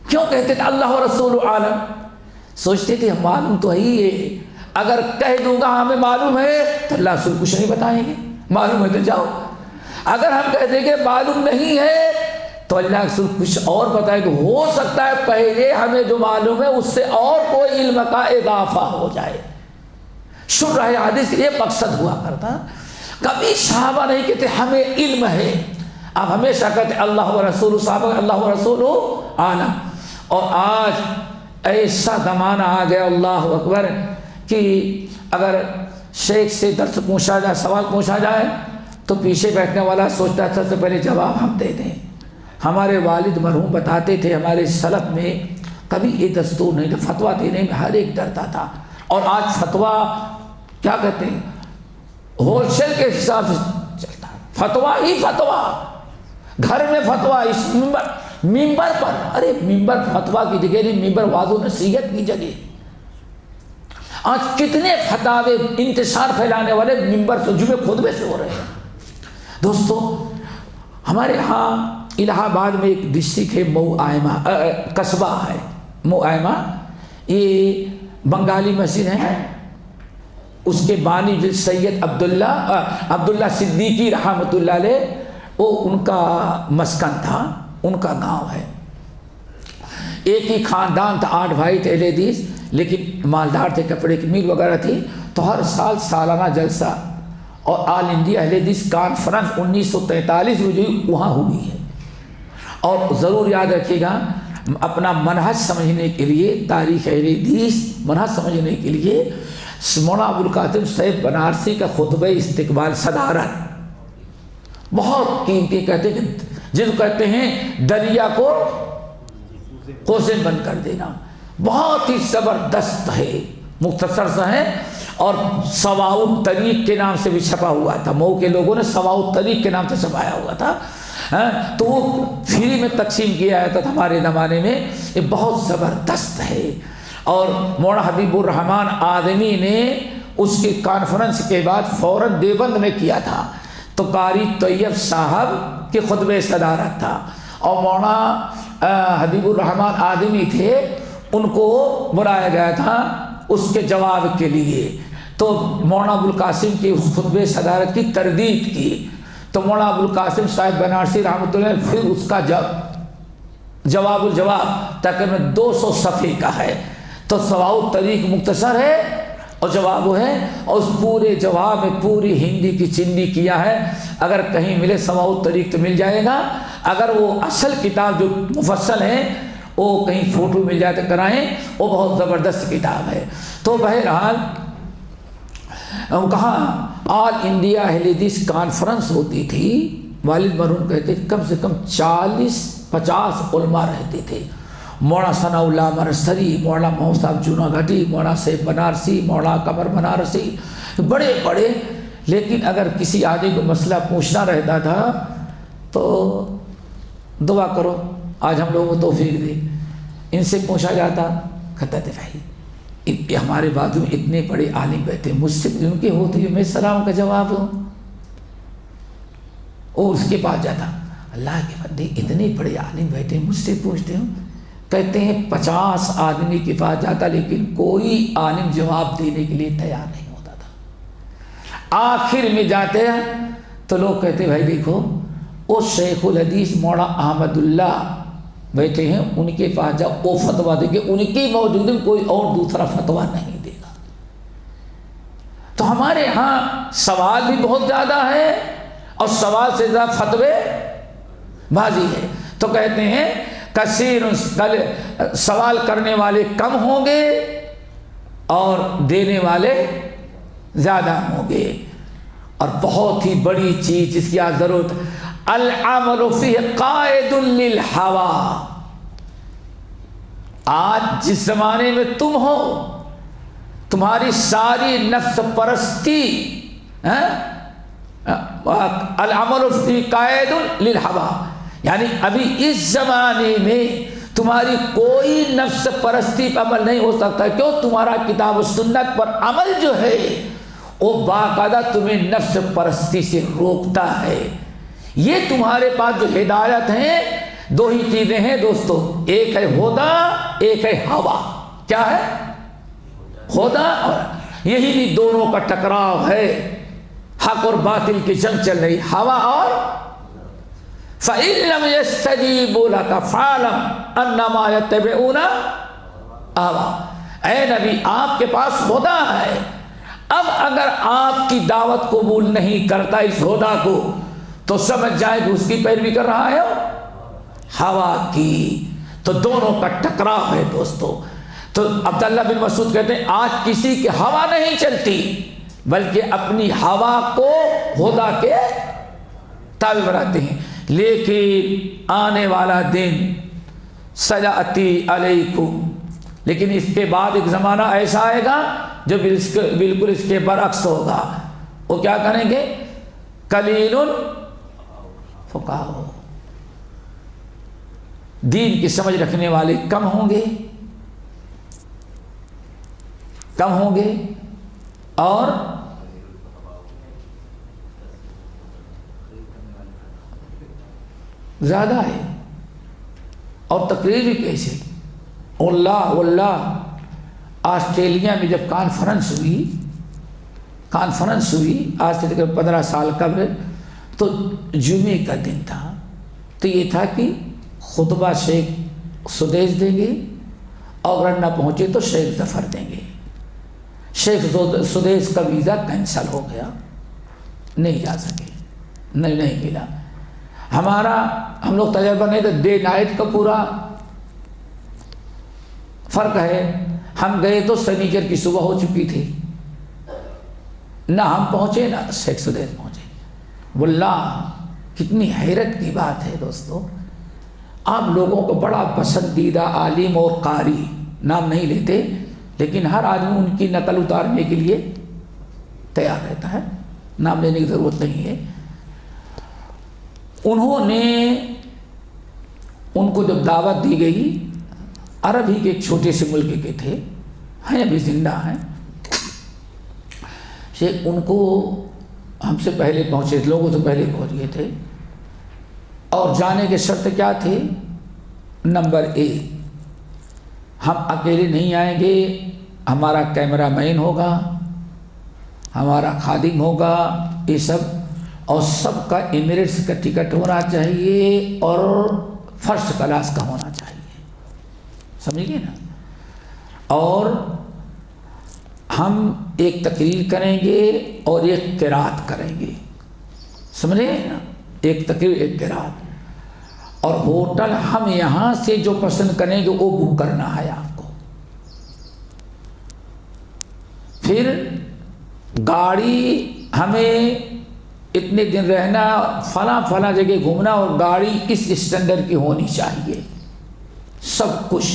کیوں کہتے تھے اللہ و رسول عالم؟ سوچتے تھے معلوم تو ہی ہے، اگر کہہ دوں گا ہمیں معلوم ہے تو اللہ رسول کچھ نہیں بتائیں گے، معلوم ہے تو جاؤ۔ اگر ہم کہہ دیں گے معلوم نہیں ہے تو اللہ رسول کچھ اور بتائے تو ہو سکتا ہے پہلے ہمیں جو معلوم ہے اس سے اور کوئی علم کا اضافہ ہو جائے۔ شرح حدیث یہ مقصد ہوا کرتا، کبھی صحابہ نہیں کہتے ہمیں علم ہے، اب ہمیشہ کہتے اللہ و رسول، صحابہ اللہ و رسول عالم۔ اور آج ایسا زمانہ آ گیا اللہ اکبر کہ اگر شیخ سے درس پوچھا جائے، سوال پوچھا جائے تو پیچھے بیٹھنے والا سوچتا ہے سب سے پہلے جواب ہم دے دیں۔ ہمارے والد مرحوم بتاتے تھے ہمارے سلف میں کبھی یہ دستور نہیں تھا، فتویٰ دینے میں ہر ایک ڈرتا تھا، اور آج فتویٰ کیا کہتے ہیں ہول سیل کے حساب سے چلتا ہے، فتویٰ ہی فتویٰ، گھر میں فتویٰ، اس ممبر پر، ارے ممبر فتویٰ کی جگہ نہیں، ممبر وعظ و نصیحت کی جگہ۔ آج کتنے فتاوے انتشار پھیلانے والے ممبر سے، جمعے خطبے سے ہو رہے ہیں۔ دوستو ہمارے ہاں الہ آباد میں ایک ڈسٹرکٹ ہے موآئمہ، قصبہ ہے موآئمہ، یہ بنگالی مسجد ہے، اس کے بانی سید عبداللہ صدیقی رحمۃ اللہ علیہ، وہ ان کا مسکن تھا، ان کا گاؤں ہے۔ ایک ہی خاندان تھا، 8 بھائی تھے اہل حدیث، لیکن مالدار تھے، کپڑے کی میل وغیرہ تھی، تو ہر سال سالانہ جلسہ اور آل انڈیا اہل حدیث کانفرنس 1943 میں جو وہاں ہوئی ہے۔ اور ضرور یاد رکھیے گا، اپنا منہج سمجھنے کے لیے، تاریخ اہل حدیث منہج سمجھنے کے لیے مولانا ابوالقاسم صاحب بنارسی کا خطبہ استقبال صدارت بہت قیمتی، کہتے ہیں جس کو کہتے ہیں دریا کو قوسین بند کر دینا، بہت ہی زبردست ہے، مختصر سا ہے، اور سواء الطریق کے نام سے بھی چھپا ہوا تھا، مئو کے لوگوں نے سواء الطریق کے نام سے چھپایا ہوا تھا، تو وہ فری میں تقسیم کیا جاتا تھا ہمارے زمانے میں، یہ بہت زبردست ہے۔ اور مولانا حبیب الرحمن آدمی نے اس کی کانفرنس کے بعد فوراً دیوبند میں کیا تھا، تو قاری طیب صاحب کے خطبہ صدارت تھا، اور مولانا حبیب الرحمن آدمی تھے، ان کو بلایا گیا تھا اس کے جواب کے لیے، تو مولانا ابوالقاسم کی اس خطبہ صدارت کی تردید کی، تو مولانا ابوالقاسم صاحب بنارسی رحمۃ اللہ علیہ پھر اس کا جواب الجواب تقریباً 200 صفحے کا ہے، تو سواء الطریق مختصر ہے اور جواب وہ ہے، اور اس پورے جواب میں پوری ہندی کی چندی کیا ہے، اگر کہیں ملے سواء الطریق تو مل جائے گا، اگر وہ اصل کتاب جو مفصل ہے وہ کہیں فوٹو مل جائے تو کرائیں، وہ بہت زبردست کتاب ہے۔ تو بہرحال کہاں آل انڈیا اہل حدیث کانفرنس ہوتی تھی، والد مرحوم کہتے کم سے کم 40-50 علماء رہتے تھے، مولانا ثناء اللہ مرسری، مولانا محمد صاحب جونا گھٹی، مولانا صاحب بنارسی، مولانا قمر بنارسی، بڑے بڑے، لیکن اگر کسی آدمی کو مسئلہ پوچھنا رہتا تھا تو دعا کرو آج ہم لوگوں کو توفیق دے، ان سے پوچھا جاتا، کہتا تھے بھائی ہمارے بازو میں اتنے بڑے عالم بیٹھے، مجھ سے ان کے ہوتے ہیں میں سلام کا جواب دوں، اور اس کے پاس جاتا، اللہ کے بندے اتنے بڑے عالم بیٹھے مجھ سے پوچھتے ہوں، کہتے ہیں 50 آدمی کے پاس جاتا لیکن کوئی عالم جواب دینے کے لیے تیار نہیں ہوتا تھا۔ آخر میں جاتے ہیں تو لوگ کہتے بھائی دیکھو وہ شیخ الحدیث مولانا احمد اللہ بیٹھے ہیں، ان کے پاس جاؤ، وہ فتویٰ دیں گے، ان کی موجودگی میں کوئی اور دوسرا فتویٰ نہیں دے گا۔ تو ہمارے ہاں سوال بھی بہت زیادہ ہے اور سوال سے زیادہ فتوے بازی ہے، تو کہتے ہیں کثیر سوال کرنے والے کم ہوں گے اور دینے والے زیادہ ہوں گے۔ اور بہت ہی بڑی چیز جس کی آج ضرورت، العمل فیہ قائد للہوا، آج جس زمانے میں تم ہو، تمہاری ساری نفس پرستی، العمل فی قائد للہوا، یعنی ابھی اس زمانے میں تمہاری کوئی نفس پرستی پر عمل نہیں ہو سکتا. کیوں؟ تمہارا کتاب و سنت پر عمل جو ہے وہ باقاعدہ تمہیں نفس پرستی سے روکتا ہے. یہ تمہارے پاس جو ہدایت ہیں دو ہی چیزیں ہیں دوستو، ایک ہے ہدا، ایک ہے ہوا. کیا ہے؟ ہدا اور یہی بھی دونوں کا ٹکراؤ ہے، حق اور باطل کی جنگ چل رہی، ہوا اور فَإِن لَمْ يَسْتَجِيبُوا لَكَ فَاعْلَمْ أَنَّمَا يَتَّبِعُونَ اے نبی آپ کے پاس ہدا ہے، اب اگر آپ کی دعوت قبول نہیں کرتا اس ہدا کو تو سمجھ جائے کہ اس کی پیروی کر رہا ہے ہوا کی. تو دونوں کا ٹکراؤ ہے دوستو. تو عبداللہ بن مسعود کہتے ہیں آج کسی کی ہوا نہیں چلتی بلکہ اپنی ہوا کو ہدا کے تابع بناتے ہیں. لیکن آنے والا دن سیاتی علیکم، لیکن اس کے بعد ایک زمانہ ایسا آئے گا جو بالکل اس کے برعکس ہوگا. وہ کیا کریں گے؟ قلیل فقہاء، دین کی سمجھ رکھنے والے کم ہوں گے اور زیادہ ہے. اور تقریر بھی کیسے؟ اللہ آسٹریلیا میں جب کانفرنس ہوئی آج سے تقریباً 15 سال قبل، تو جمعے کا دن تھا. تو یہ تھا کہ خطبہ شیخ سدیس دیں گے اور اگر نہ پہنچے تو شیخ ظفر دیں گے. شیخ سدیس کا ویزا کینسل ہو گیا، نہیں جا سکے، نہیں ملا. ہم لوگ تجربہ نہیں تھا، ڈے نائٹ کا پورا فرق ہے. ہم گئے تو سنیچر کی صبح ہو چکی تھی، نہ ہم پہنچے نہ شیخ سدیس پہنچے. واللہ کتنی حیرت کی بات ہے دوستو. آپ لوگوں کو بڑا پسندیدہ عالم اور قاری، نام نہیں لیتے لیکن ہر آدمی ان کی نقل اتارنے کے لیے تیار رہتا ہے، نام لینے کی ضرورت نہیں ہے. انہوں نے ان کو جب دعوت دی گئی، عرب ہی کے ایک چھوٹے سے ملک کے تھے، ہیں ابھی زندہ ہیں. شیخ ان کو ہم سے پہلے پہنچے، لوگوں سے پہلے پہنچ گئے تھے. اور جانے کے شرط کیا تھے؟ نمبر 1، ہم اکیلے نہیں آئیں گے، ہمارا کیمرہ مین ہوگا، ہمارا خادم ہوگا، یہ سب، اور سب کا ایمریٹس کا ٹکٹ ہونا چاہیے اور فرسٹ کلاس کا ہونا چاہیے. سمجھیے نا. اور ہم ایک تقریر کریں گے اور ایک قرات کریں گے، سمجھے نا، ایک تقریر ایک قرات. اور ہوٹل ہم یہاں سے جو پسند کریں گے وہ بک کرنا ہے آپ کو. پھر گاڑی ہمیں اتنے دن رہنا، فلاں جگہ گھومنا، اور گاڑی اس اسٹینڈرڈ کی ہونی چاہیے، سب کچھ.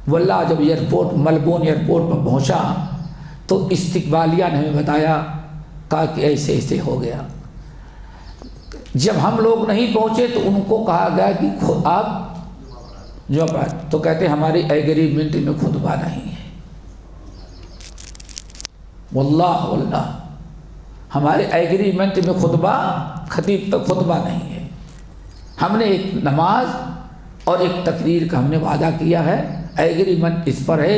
واللہ جب ایئرپورٹ ملبورن ایئرپورٹ پر پہنچا تو استقبالیہ نے ہمیں بتایا، کہا کہ ایسے ہو گیا. جب ہم لوگ نہیں پہنچے تو ان کو کہا گیا کہ آپ جو تو کہتے ہماری ایگریمنٹ میں خطبہ نہیں ہے. واللہ ہمارے ایگریمنٹ میں خطیب کا خطبہ نہیں ہے. ہم نے ایک نماز اور ایک تقریر کا ہم نے وعدہ کیا ہے، ایگریمنٹ اس پر ہے،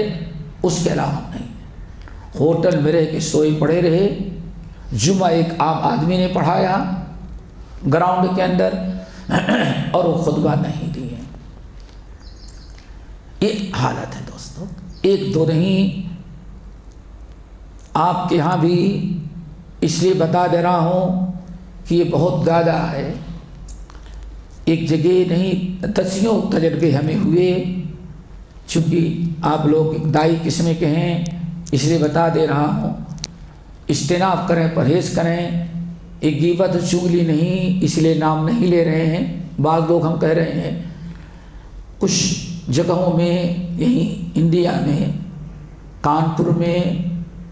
اس کے علاوہ نہیں. ہوٹل میں رہ کے سوئے پڑے رہے. جمعہ ایک عام آدمی نے پڑھایا گراؤنڈ کے اندر اور وہ خطبہ نہیں دیے. یہ حالت ہے دوستو، ایک دو نہیں. آپ کے ہاں بھی اس لیے بتا دے رہا ہوں کہ یہ بہت زیادہ ہے. ایک جگہ نہیں، دسیوں تجربے ہمیں ہوئے. چونکہ آپ لوگ دائی قسم کے ہیں اس لیے بتا دے رہا ہوں. اجتناب کریں، پرہیز کریں. ایک غیبت چغلی نہیں، اس لیے نام نہیں لے رہے ہیں. بعض لوگ ہم کہہ رہے ہیں کچھ جگہوں میں یہیں انڈیا میں کانپور میں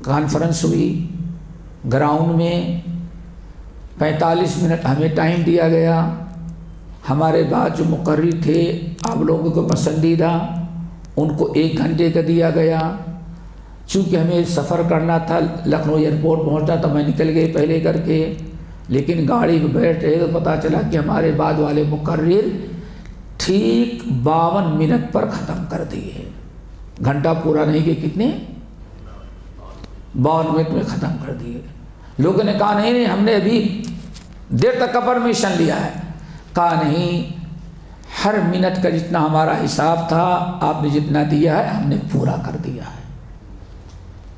کانفرنس ہوئی، گراؤنڈ میں 45 منٹ ہمیں ٹائم دیا گیا. ہمارے بعد جو مقرر تھے آپ لوگوں کو پسندیدہ، ان کو 1 گھنٹے کا دیا گیا. چونکہ ہمیں سفر کرنا تھا، لکھنؤ ایئرپورٹ پہنچنا تھا، میں نکل گئی پہلے کر کے، لیکن گاڑی میں بیٹھ رہے تو پتہ چلا کہ ہمارے بعد والے مقرر ٹھیک 52 منٹ پر ختم کر دیے. گھنٹہ پورا نہیں کہ کتنے 52 منٹ میں ختم کر دیے. لوگوں نے کہا نہیں ہم نے ابھی دیر تک کا پرمیشن لیا ہے. کہا نہیں، ہر منٹ کا جتنا ہمارا حساب تھا آپ نے جتنا دیا ہے ہم نے پورا کر دیا ہے،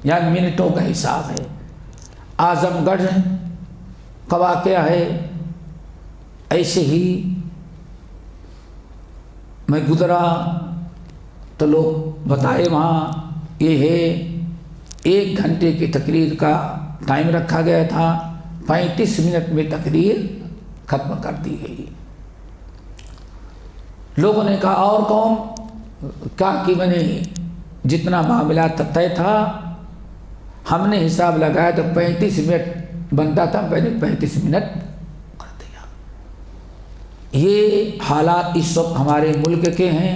یعنی منٹوں کا حساب ہے. اعظم گڑھ کا واقعہ ہے، ایسے ہی میں گزرا تو لوگ بتائے وہاں یہ ہے 1 گھنٹے کی تقریر کا ٹائم رکھا گیا تھا، 35 منٹ میں تقریر ختم کر دی گئی. لوگوں نے کہا اور قوم کہا کہ میں نے جتنا معاملہ طے تھا ہم نے حساب لگایا تو 35 منٹ بنتا تھا، میں نے 35 منٹ کر دیا. یہ حالات اس وقت ہمارے ملک کے ہیں،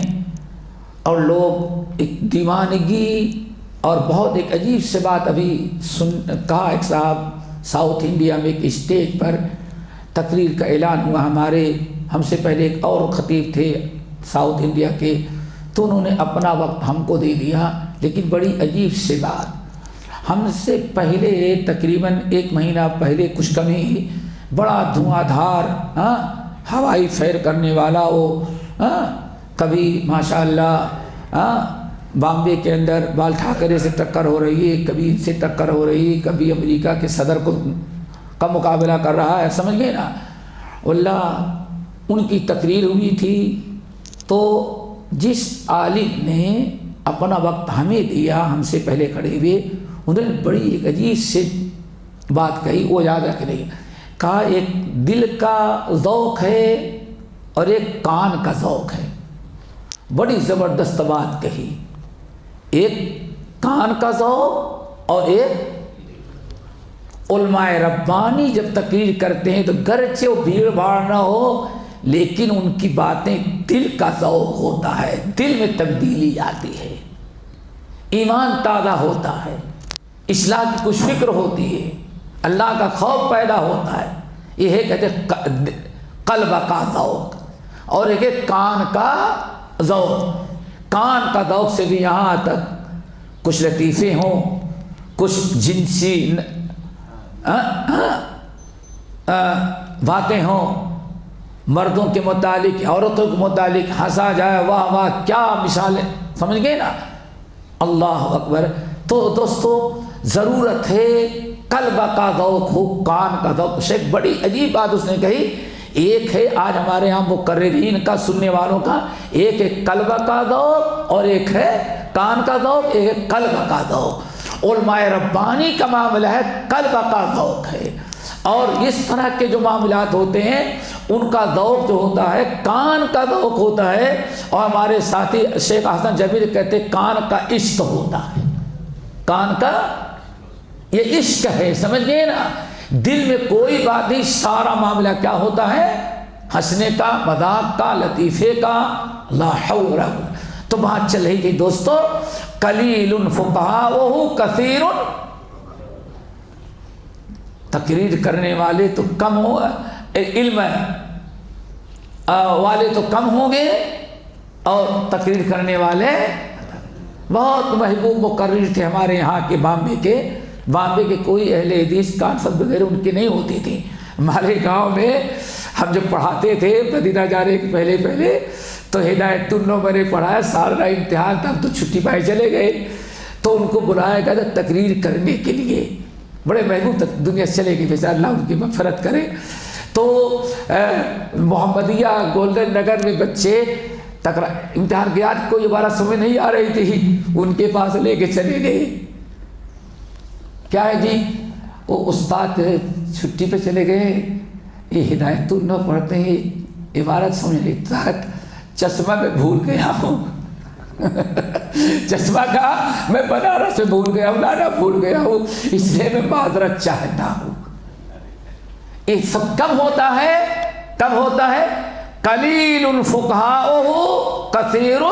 اور لوگ ایک دیوانگی اور بہت ایک عجیب سے بات ابھی کہا ایک صاحب ساؤتھ انڈیا میں ایک اسٹیج پر تقریر کا اعلان ہوا. ہم سے پہلے ایک اور خطیب تھے ساؤتھ انڈیا کے، تو انہوں نے اپنا وقت ہم کو دے دیا. لیکن بڑی عجیب سی بات، ہم سے پہلے تقریباً 1 مہینہ پہلے کچھ کم ہی بڑا دھواں دھار ہوائی فیر کرنے والا وہ کبھی ماشاءاللہ بامبے کے اندر بال ٹھاکرے سے ٹکر ہو رہی ہے، کبھی ان سے ٹکر ہو رہی ہے، کبھی امریکہ کے صدر کا مقابلہ کر رہا ہے، سمجھ گئے نا. اللہ ان کی تقریر ہوئی تھی، تو جس عالم نے اپنا وقت ہمیں دیا ہم سے پہلے کھڑے ہوئے، انہوں نے بڑی ایک عجیب سے بات کہی، وہ یاد رکھ لیں. کہا ایک دل کا ذوق ہے اور ایک کان کا ذوق ہے. بڑی زبردست بات کہی. ایک کان کا ذوق اور ایک علماء ربانی جب تقریر کرتے ہیں تو گرچہ وہ بھیڑ بھاڑ نہ ہو، لیکن ان کی باتیں دل کا ذوق ہوتا ہے، دل میں تبدیلی آتی ہے، ایمان تازہ ہوتا ہے، اصلاح کی کچھ فکر ہوتی ہے، اللہ کا خوف پیدا ہوتا ہے. یہ ہے کہتے قلب کا ذوق. اور ایک کان کا ذوق. کان کا ذوق سے بھی یہاں تک کچھ لطیفے ہوں، کچھ جنسی باتیں ہوں، مردوں کے متعلق عورتوں کے متعلق ہنسا جائے، واہ واہ کیا مثالیں، سمجھ گئے نا. اللہ اکبر. تو دوستو ضرورت ہے قلب کا ذوق ہو، کان کا ذوق. شیخ بڑی عجیب بات اس نے کہی. ایک ہے آج ہمارے یہاں مقررین کا، سننے والوں کا، ایک ہے قلب کا ذوق اور ایک ہے کان کا ذوق، ایک ہے قلب کا ذوق. علماء ربانی کا معاملہ ہے قلب کا ذوق ہے، اور اس طرح کے جو معاملات ہوتے ہیں ان کا ذوق جو ہوتا ہے کان کا ذوق ہوتا ہے. اور ہمارے ساتھی شیخ حسن جمیل کہتے ہیں کان کا عشق ہوتا ہے. کان کا یہ عشق ہے، سمجھ گئے نا. دل میں کوئی بات نہیں، سارا معاملہ کیا ہوتا ہے؟ ہنسنے کا، مذاق کا، لطیفے کا. لا حول. تو بات چل رہی تھی دوستو، قلیل فقہاؤہ کثیر. تقریر کرنے والے تو کم ہو، علم والے تو کم ہوں گے، اور تقریر کرنے والے. بہت محبوب مقرر تھے ہمارے یہاں کے بامبے کے کوئی اہل حدیث کانفرنس وغیرہ ان کی نہیں ہوتی تھی. ہمارے گاؤں میں ہم جب پڑھاتے تھے مدینہ جانے کے پہلے تو ہدایت اللہ میں نے پڑھایا، سارا امتحان تب تو چھٹی پائے چلے گئے، تو ان کو بلایا گیا تھا تقریر کرنے کے لیے. بڑے محبوب تک دنیا سے چلے گئے، بیچارہ اللہ ان کی مغفرت کرے. تو محمدیہ گولڈن نگر میں بچے امتحان کے یاد کوئی عبارت سمجھ نہیں آ رہی تھی، ان کے پاس لے کے چلے گئے. کیا ہے جی؟ وہ استاد چھٹی پہ چلے گئے، یہ ہدایت اللہ پڑھتے ہیں، عبارت سمجھ نہیں، چشمہ میں بھول گیا ہوں. چشمہ کہا میں بنارس میں بھول گیا ہوں، لانا بھول گیا ہوں، اس لیے میں معذرت چاہتا ہوں۔ یہ سب کب ہوتا ہے؟ کب ہوتا ہے؟ قلیل فقہاؤہ کثیر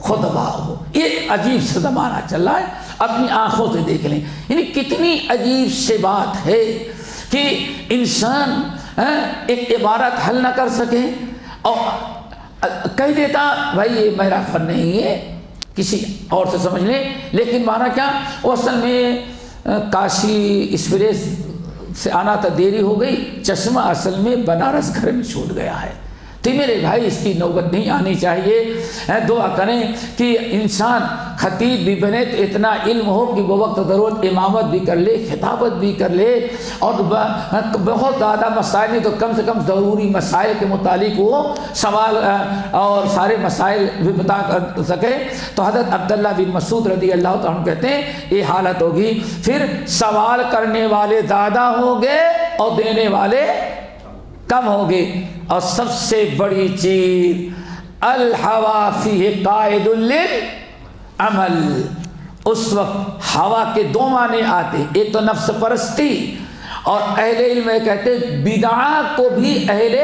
خطباؤہ۔ یہ عجیب سے زمانہ چل رہا ہے، اپنی آنکھوں سے دیکھ لیں، یعنی کتنی عجیب سے بات ہے کہ انسان ایک عبارت حل نہ کر سکے اور کہہ دیتا بھائی یہ میرا فن نہیں ہے، کسی اور سے سمجھ لیں، لیکن مانا کیا، وہ اصل میں کاشی ایکسپریس سے آنا تھا، دیری ہو گئی، چشمہ اصل میں بنارس گھر میں چھوٹ گیا ہے۔ تو میرے بھائی اس کی نوبت نہیں آنی چاہیے۔ دعا کریں کہ انسان خطیب بھی بنے تو اتنا علم ہو کہ وہ وقت ضرورت امامت بھی کر لے، خطابت بھی کر لے، اور بہت زیادہ مسائل نہیں تو کم سے کم ضروری مسائل کے متعلق وہ سوال اور سارے مسائل بھی بتا سکے۔ تو حضرت عبداللہ بن مسعود رضی اللہ عنہ کہتے ہیں یہ حالت ہوگی، پھر سوال کرنے والے زیادہ ہوں گے اور دینے والے کم ہوں گے۔ اور سب سے بڑی چیز الہوا فیہ قائد للعمل، اس وقت ہوا کے دو معنی آتے، ایک تو نفس پرستی، اور اہل علم کہتے ہیں بدعہ کو بھی اہل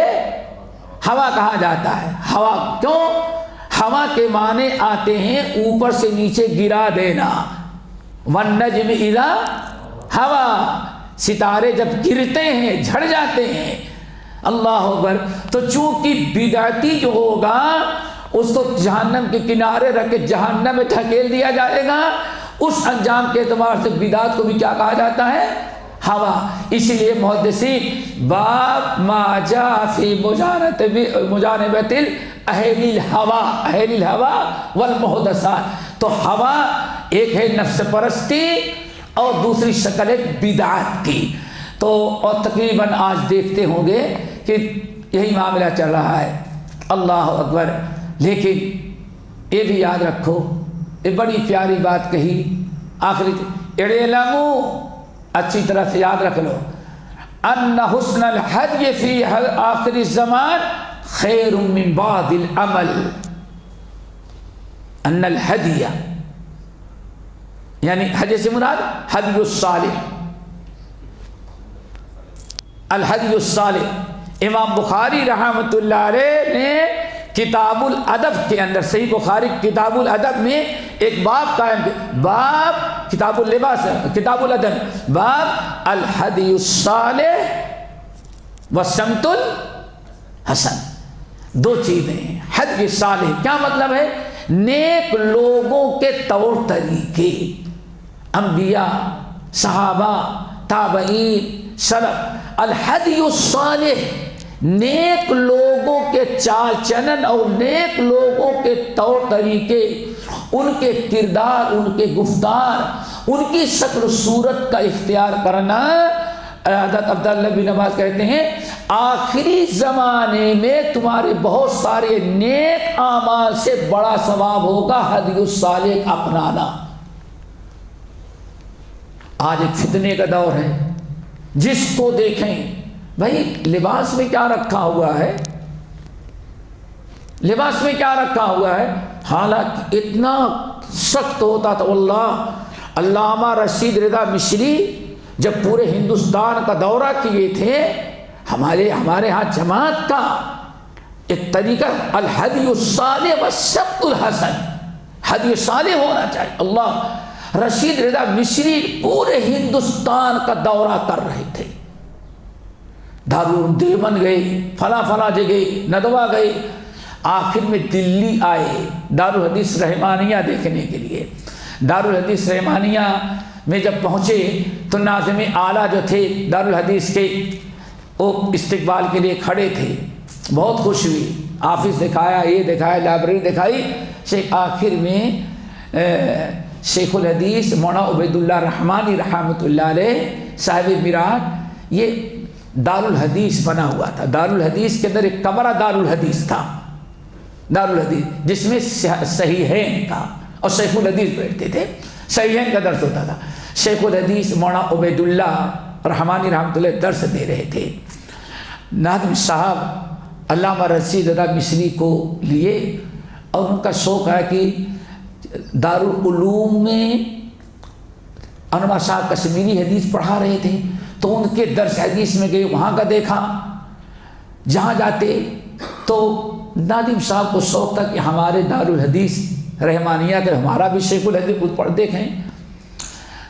ہوا کہا جاتا ہے۔ ہوا کیوں؟ ہوا کے معنی آتے ہیں اوپر سے نیچے گرا دینا، والنجم اذا ہوا، ستارے جب گرتے ہیں جھڑ جاتے ہیں، اللہ اکبر۔ تو چونکہ بدعتی جو ہوگا اس کو جہنم کے کنارے رکھ کے جہنم میں دھکیل دیا جائے گا، اس انجام کے اعتبار سے بدعت کو بھی کیا کہا جاتا ہے؟ ہوا۔ اسی لیے محدثین باب ما جاء فی مجانبۃ اہل الہوا، اہل الہوا والمحدثات۔ تو ہوا ایک ہے نفس پرستی اور دوسری شکل ہے بدعت کی۔ تو اور تقریباً آج دیکھتے ہوں گے کہ یہی معاملہ چل رہا ہے، اللہ اکبر۔ لیکن یہ بھی یاد رکھو، یہ بڑی پیاری بات کہی آخری، اعلموا، اچھی طرح سے یاد رکھ لو، ان حسن الحدی فی آخر الزمان خیر من بعض العمل۔ ان الحدی یعنی حدی سے مراد حدی الصالح، الحدی الصالح۔ امام بخاری رحمۃ اللہ علیہ نے کتاب الادب کے اندر، صحیح بخاری کتاب الادب میں ایک باب قائم کیا، باب کتاب اللباس، کتاب الادب، باب الحدی الصالح والسمت الحسن۔ دو چیزیں ہیں، حدی صالح کیا مطلب ہے؟ نیک لوگوں کے طور طریقے، انبیاء، صحابہ، تابعین، سلف۔ الحدی الصالح نیک لوگوں کے چال چلن اور نیک لوگوں کے طور طریقے، ان کے کردار، ان کے گفتار، ان کی شکل و صورت کا اختیار کرنا۔ حضرت عبداللہ بن عباس کہتے ہیں آخری زمانے میں تمہارے بہت سارے نیک اعمال سے بڑا ثواب ہوگا ہدی الصالح اپنانا۔ آج ایک فتنے کا دور ہے، جس کو دیکھیں بھائی لباس میں کیا رکھا ہوا ہے، لباس میں کیا رکھا ہوا ہے، حالانکہ اتنا سخت ہوتا تھا۔ اللہ علامہ رشید رضا مشری جب پورے ہندوستان کا دورہ کیے تھے، ہمارے ہاں جماعت کا ایک طریقہ الحدی الصالح والسبت الحسن، ہدی صالح ہونا چاہیے۔ اللہ رشید رضا مشری پورے ہندوستان کا دورہ کر رہے تھے، دارالعلوم دیوبند گئے، فلاں جگہ ندوہ گئے، آخر میں دلی آئے دارالحدیث رحمانیہ دیکھنے کے لیے۔ دارالحدیث رحمانیہ میں جب پہنچے تو ناظم اعلیٰ جو تھے دارالحدیث کے، وہ استقبال کے لیے کھڑے تھے، بہت خوش ہوئی، آفس دکھایا، یہ دکھایا، لائبریری دکھائی۔ آخر میں شیخ الحدیث مولانا عبید اللہ رحمانی رحمۃ اللہ علیہ صاحب میراج، یہ دارالحدیث بنا ہوا تھا، دارالحدیث کے اندر ایک کمرہ دارالحدیث تھا، دارالحدیث جس میں صحیحین کا، اور شیخ الحدیث بیٹھتے تھے، صحیحین کا درس ہوتا تھا۔ شیخ الحدیث مولانا عبید اللہ رحمانی رحمۃ اللہ درس دے رہے تھے۔ ناظم صاحب علامہ رشید رضا مشری کو لیے اور ان کا شوق ہے کہ دارالعلوم میں انور صاحب کشمیری حدیث پڑھا رہے تھے تو ان کے درس حدیث میں گئے، وہاں کا دیکھا، جہاں جاتے تو نادم صاحب کو شوق تھا کہ ہمارے دارالحدیث رحمانیہ کے ہمارا بھی شیخ الحدیث خود پڑھ دیکھیں۔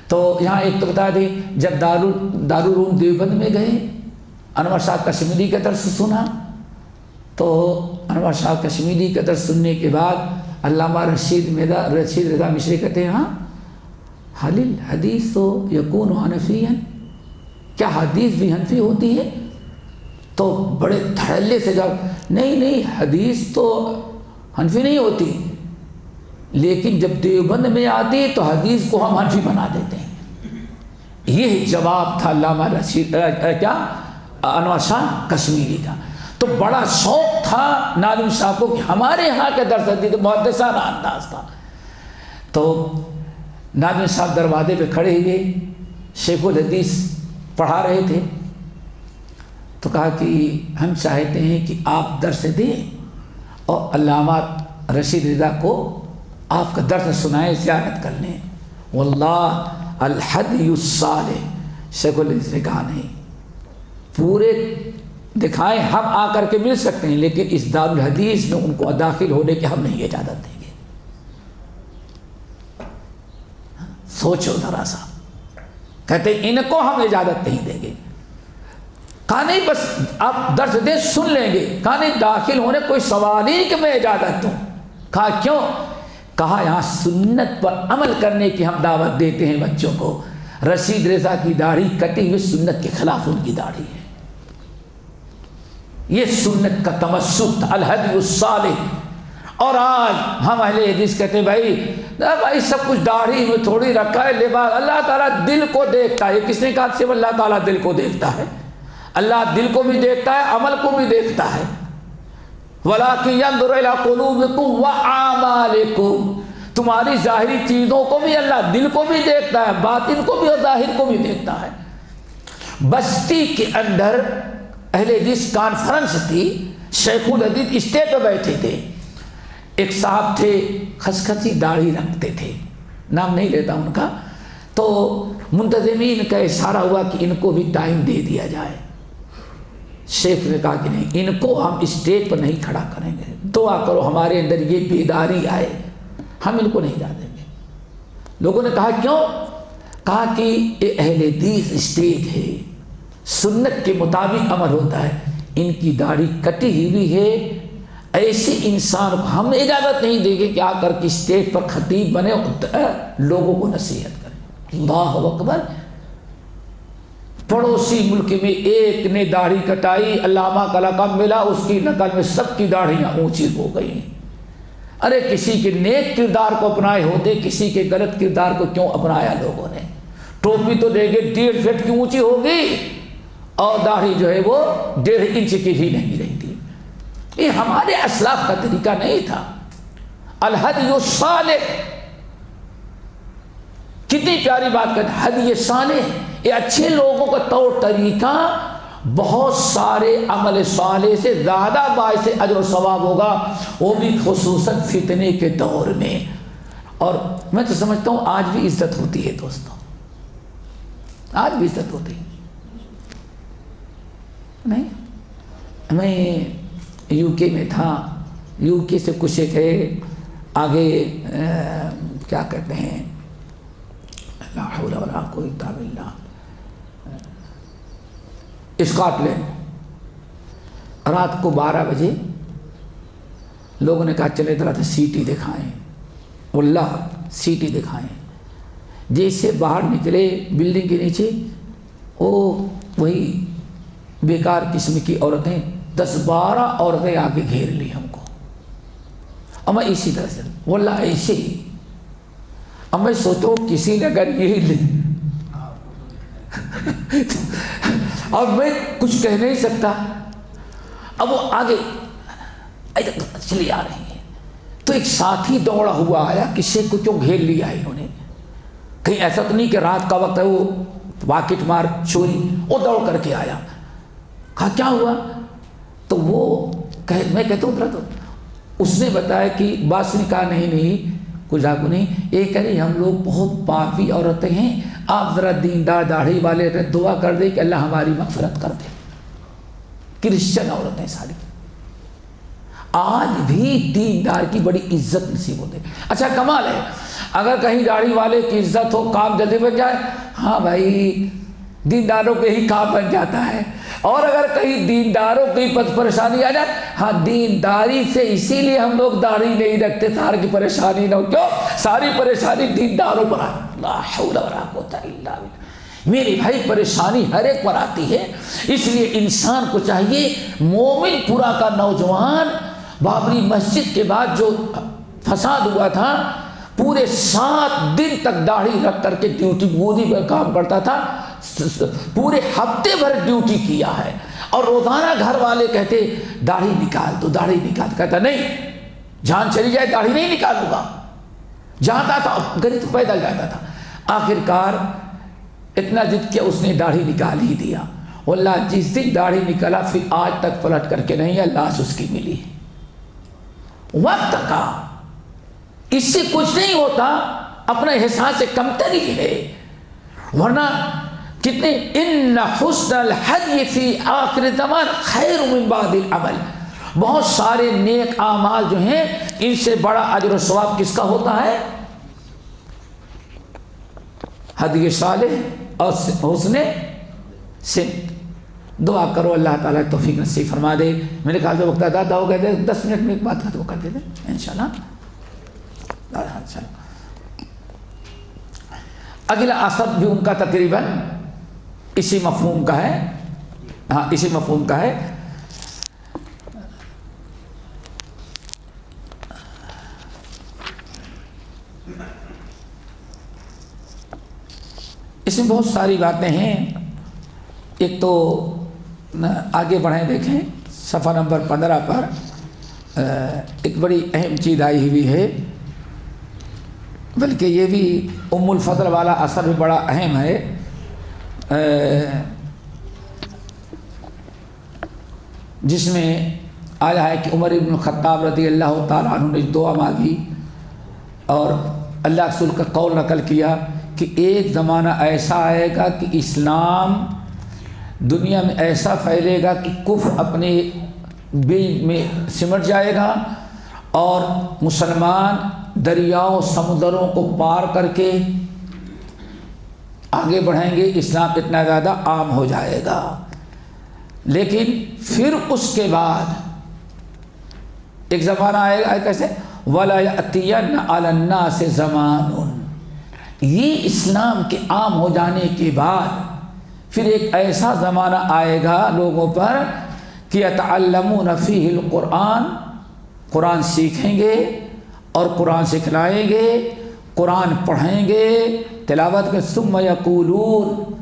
تو یہاں ایک تو بتا دیں، جب دارالعلوم دیوبند میں گئے، انور صاحب کشمیری کا درس سنا، تو انور صاحب کشمیری کا درس سننے کے بعد علامہ رشید رضا مشری کہتے ہیں ہاں حل الحدیث تو یکون حنفی، کیا حدیث بھی حنفی ہوتی ہے؟ تو بڑے دھڑلے سے جب نہیں حدیث تو حنفی نہیں ہوتی، لیکن جب دیوبند میں آتی تو حدیث کو ہم حنفی بنا دیتے ہیں۔ یہ جواب تھا علامہ رشید انور شاہ کشمیری کا۔ تو بڑا شوق تھا نادم صاحب کو کہ ہمارے یہاں کے درس حدیث محدثانہ انداز تھا۔ تو نادم صاحب دروازے پہ کھڑے ہوئے، شیخ الحدیث پڑھا رہے تھے، تو کہا کہ ہم چاہتے ہیں کہ آپ درس دیں اور علامہ رشید رضا کو آپ کا درس سنائیں، زیارت کر لیں۔ واللہ الحدی الصالح، شیخ الحدیث نے کہا نہیں، پورے دکھائیں، ہم آ کر کے مل سکتے ہیں، لیکن اس دارالحدیث میں ان کو داخل ہونے کی ہم نہیں اجازت دیں گے۔ سوچو ذرا سا، کہتے ہیں ان کو ہم اجازت نہیں دیں گے۔ کہا نہیں بس آپ درس دیں، سن لیں گے۔ کہا نہیں، داخل ہونے کوئی سوال ہی کہ میں اجازت دوں۔ کہا کیوں؟ کہا یہاں سنت پر عمل کرنے کی ہم دعوت دیتے ہیں بچوں کو۔ رشید رضا کی داڑھی کٹی ہوئی سنت کے خلاف ان کی داڑھی ہے، یہ سنت کا تمسک تھا، الہدی الصالح۔ اور آج ہم اہل حدیث کہتے ہیں بھائی سب کچھ داڑھی میں تھوڑی رکھا ہے، لباس اللہ تعالیٰ دل کو دیکھتا ہے۔ کس نے کہا صرف اللہ تعالیٰ دل کو دیکھتا ہے؟ اللہ دل کو بھی دیکھتا ہے، عمل کو بھی دیکھتا ہے۔ وَلَٰكِن يَنظُرُ إِلَىٰ قُلُوبِكُمْ وَأَعْمَالِكُمْ، تمہاری ظاہری چیزوں کو بھی اللہ دل کو بھی دیکھتا ہے، باطن کو بھی اور ظاہر کو بھی دیکھتا ہے۔ بستی کے اندر اہل حدیث کانفرنس تھی، شیخ الحدیث اسٹیج پہ بیٹھے تھے، ایک صاحب تھے خسخسی داڑھی رکھتے تھے، نام نہیں لیتا ان کا، تو منتظمین کا اشارہ ہوا کہ ان کو بھی ٹائم دے دیا جائے۔ شیخ نے کہا کہ نہیں، ان کو ہم اسٹیج پر نہیں کھڑا کریں گے، دعا کرو ہمارے اندر یہ بیداری آئے، ہم ان کو نہیں جا دیں گے۔ لوگوں نے کہا کیوں؟ کہا کہ یہ اہل حدیث اسٹیج ہے، سنت کے مطابق عمل ہوتا ہے، ان کی داڑھی کٹی ہوئی ہے، ایسے انسان کو ہم اجازت نہیں دیں گے کہ آ کر کے اسٹیج پر خطیب بنے اور لوگوں کو نصیحت کرے۔ اللہ اکبر۔ پڑوسی ملک میں ایک نے داڑھی کٹائی، علامہ کا لقب ملا، اس کی نقل میں سب کی داڑھیاں اونچی ہو گئیں۔ ارے کسی کے نیک کردار کو اپنائے ہوتے، کسی کے غلط کردار کو کیوں اپنایا لوگوں نے؟ ٹوپی تو دے گے 1.5 فٹ کی اونچی ہوگی اور داڑھی جو ہے وہ 1.5 انچ کی بھی نہیں رہتی۔ یہ ہمارے اسلاف کا طریقہ نہیں تھا۔ الہدی الصالح، کتنی پیاری بات کرتے ہیں، ہدی صالح، یہ اچھے لوگوں کا طور طریقہ بہت سارے عمل صالح سے زیادہ باعث اجر و ثواب ہوگا، وہ بھی خصوصاً فتنے کے دور میں۔ اور میں تو سمجھتا ہوں آج بھی عزت ہوتی ہے دوستوں، آج بھی عزت ہوتی ہے۔ نہیں، میں یو کے میں تھا، یو کے سے کچھ ایک ہے آگے کیا کہتے ہیں، لا حول ولا قوت الا باللہ، اسکاٹ لینڈ، رات کو 12 بجے لوگوں نے کہا چلے ذرا سے سیٹی دکھائیں، واللہ سیٹی دکھائیں۔ جیسے باہر نکلے بلڈنگ کے نیچے، وہی بیکار قسم کی عورتیں 10-12 عورتیں آ کے گھیر لی ہم کو، اور میں اسی طرح سے واللہ ایسے ہی، اب میں سوچو کسی نے اگر یہی لے اور میں کچھ کہہ نہیں سکتا، اب وہ آگے چلی آ رہی ہیں، تو ایک ساتھی دوڑا ہوا آیا، کسی کو کیوں گھیر لیا انہوں نے، کہیں ایسا تو نہیں کہ رات کا وقت ہے وہ واکٹ مار چوری، وہ دوڑ کر کے آیا۔ کہا کیا ہوا؟ تو وہ میں کہتا ہوں تو اس نے بتایا کہ باس نے کہا نہیں کچھ آپ کو نہیں، ایک کہہ رہی ہم لوگ بہت پاپی عورتیں ہیں، آپ ذرا دیندار داڑھی والے دعا کر دیں کہ اللہ ہماری مغفرت کر دے۔ کرسچن عورتیں ساری آج بھی دیندار کی بڑی عزت نصیب ہوتے۔ اچھا کمال ہے، اگر کہیں داڑھی والے کی عزت ہو، کام جلدی بن جائے، ہاں بھائی دینداروں پہ ہی کام بن جاتا ہے، اور اگر کہیں دینداروں کی پریشانی آ جائے، ہاں دینداری سے اسی لیے ہم لوگ داڑھی نہیں رکھتے سارے کی پریشانی نہ ہو، کیوں؟ ساری پریشانی دینداروں پر آتی۔ لا حول ولا قوت الا باللہ۔ میرے بھائی پریشانی ہر ایک پر آتی ہے، اس لیے انسان کو چاہیے، مومن پورا کا نوجوان بابری مسجد کے بعد جو فساد ہوا تھا، پورے 7 دن تک داڑھی رکھ کر کے ڈیوٹی مودی پر کام کرتا تھا، پورے ہفتے بھر ڈیوٹی کیا ہے، اور روزانہ گھر والے کہتے داڑھی نکال دو داڑھی نکال، کہتا نہیں جان چلی جائے داڑھی نہیں نکالوں گا، جاتا تھا غریب پیدل جاتا تھا، آخر کار اتنا ضد کیا اس نے داڑھی نکال ہی دیا، واللہ جس دن داڑھی نکلا پھر آج تک پلٹ کر کے نہیں ہے، لاش اس کی ملی۔ وقت کا اس سے کچھ نہیں ہوتا، اپنا احساس کمتری ہے، ورنہ کتنے ان حسن الحدی فی آخر زمان خیر من بعد العمل، بہت سارے نیک اعمال جو ہیں ان سے بڑا اجر و ثواب کس کا ہوتا ہے؟ ہدی صالح اور حسن سمت۔ دعا کرو اللہ تعالیٰ توفیق نصیب فرما دے۔ میرے خیال سے وقت ادا ہو گئے، 10 منٹ میں ایک بات ختم کر دیتے ہیں انشاءاللہ۔ اگلا اثر بھی ان کا تقریباً اسی مفہوم کا ہے، ہاں اسی مفہوم کا ہے۔ اس میں بہت ساری باتیں ہیں، ایک تو آگے بڑھیں دیکھیں صفحہ نمبر 15 پر ایک بڑی اہم چیز آئی ہوئی ہے، بلکہ یہ بھی ام الفضل والا اثر بھی بڑا اہم ہے۔ جس میں آیا ہے کہ عمر بن الخطاب رضی اللہ تعالیٰ عنہ نے دعا مانگی اور اللہ رسول کا قول نقل کیا کہ ایک زمانہ ایسا آئے گا کہ اسلام دنیا میں ایسا پھیلے گا کہ کفر اپنے بل میں سمٹ جائے گا، اور مسلمان دریاؤں سمندروں کو پار کر کے آگے بڑھیں گے، اسلام اتنا زیادہ عام ہو جائے گا۔ لیکن پھر اس کے بعد ایک زمانہ آئے گا، کیسے وَلَا يَأْتِيَنَّ عَلَى النَّاسِ زَمَانٌ، یہ اسلام کے عام ہو جانے کے بعد پھر ایک ایسا زمانہ آئے گا لوگوں پر کہ يَتَعَلَّمُونَ فِيهِ الْقُرْآنَ، قرآن سیکھیں گے اور قرآن سکھلائیں گے، قرآن پڑھیں گے، تلاوت کے ثم یقولون،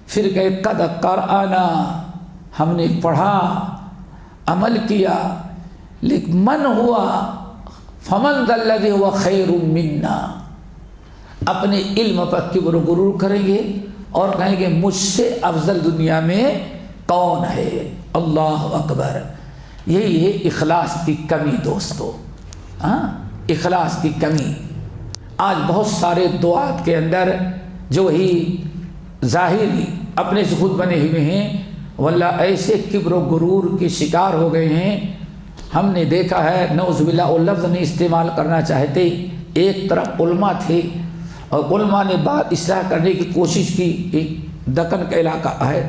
پھر کہ قد قرأنا، ہم نے پڑھا عمل کیا، لیکن من ہوا فمن ذا الذی هو خیر منا، اپنے علم پر کبر و غرور کریں گے اور کہیں گے مجھ سے افضل دنیا میں کون ہے۔ اللہ اکبر، یہی ہے اخلاص کی کمی دوستو، ہاں اخلاص کی کمی۔ آج بہت سارے دعات کے اندر جو ہی ظاہری اپنے سے خود بنے ہوئے ہیں، واللہ ایسے کبر و غرور کے شکار ہو گئے ہیں، ہم نے دیکھا ہے، نعوذ باللہ وہ لفظ نہیں استعمال کرنا چاہتے، ایک طرف علماء تھے اور علماء نے بات اصلاح کرنے کی کوشش کی، ایک دکن کا علاقہ ہے،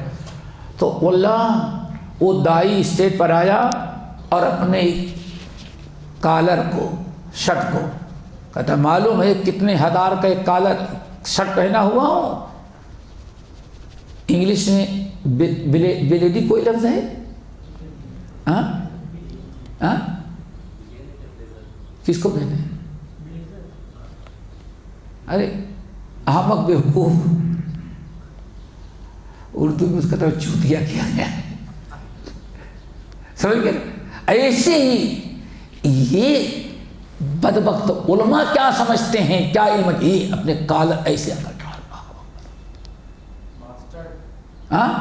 تو واللہ وہ دائی اسٹیج پر آیا اور اپنے کالر کو، شرٹ کو کہتا معلوم ہے کتنے ہزار کا ایک کالر شرٹ پہنا ہوا ہوں۔ انگلش میں بلیڈی کوئی لفظ ہے؟ ہاں ہاں کس کو کہتے ہیں؟ ارے احمق بیوقوف، اردو میں اس کا طرف چوتیا کیا گیا ہے، سمجھ گئے؟ ایسے ہی یہ بدبخت علماء کیا سمجھتے ہیں، کیا علم، یہ اپنے کالر ایسے کر رہا ہاں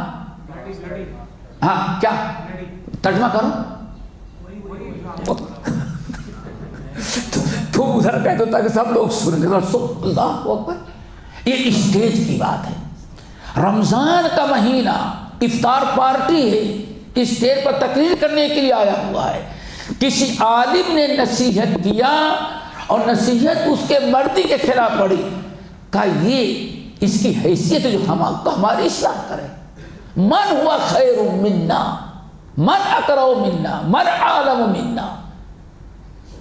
ہاں کیا ترجمہ کرو تو ادھر کہہ دو تاکہ سب لوگ سن گے. اللہ اکبر. یہ اسٹیج کی بات ہے. رمضان کا مہینہ افطار پارٹی ہے, اسٹیج پر تقریر کرنے کے لیے آیا ہوا ہے. کسی عالم نے نصیحت کیا اور نصیحت اس کے مرضی کے خلاف پڑی, کہا یہ اس کی حیثیت جو ہماری اصلاح کرے. من ہوا خیر منا, من اکرم منا, من عالم منا.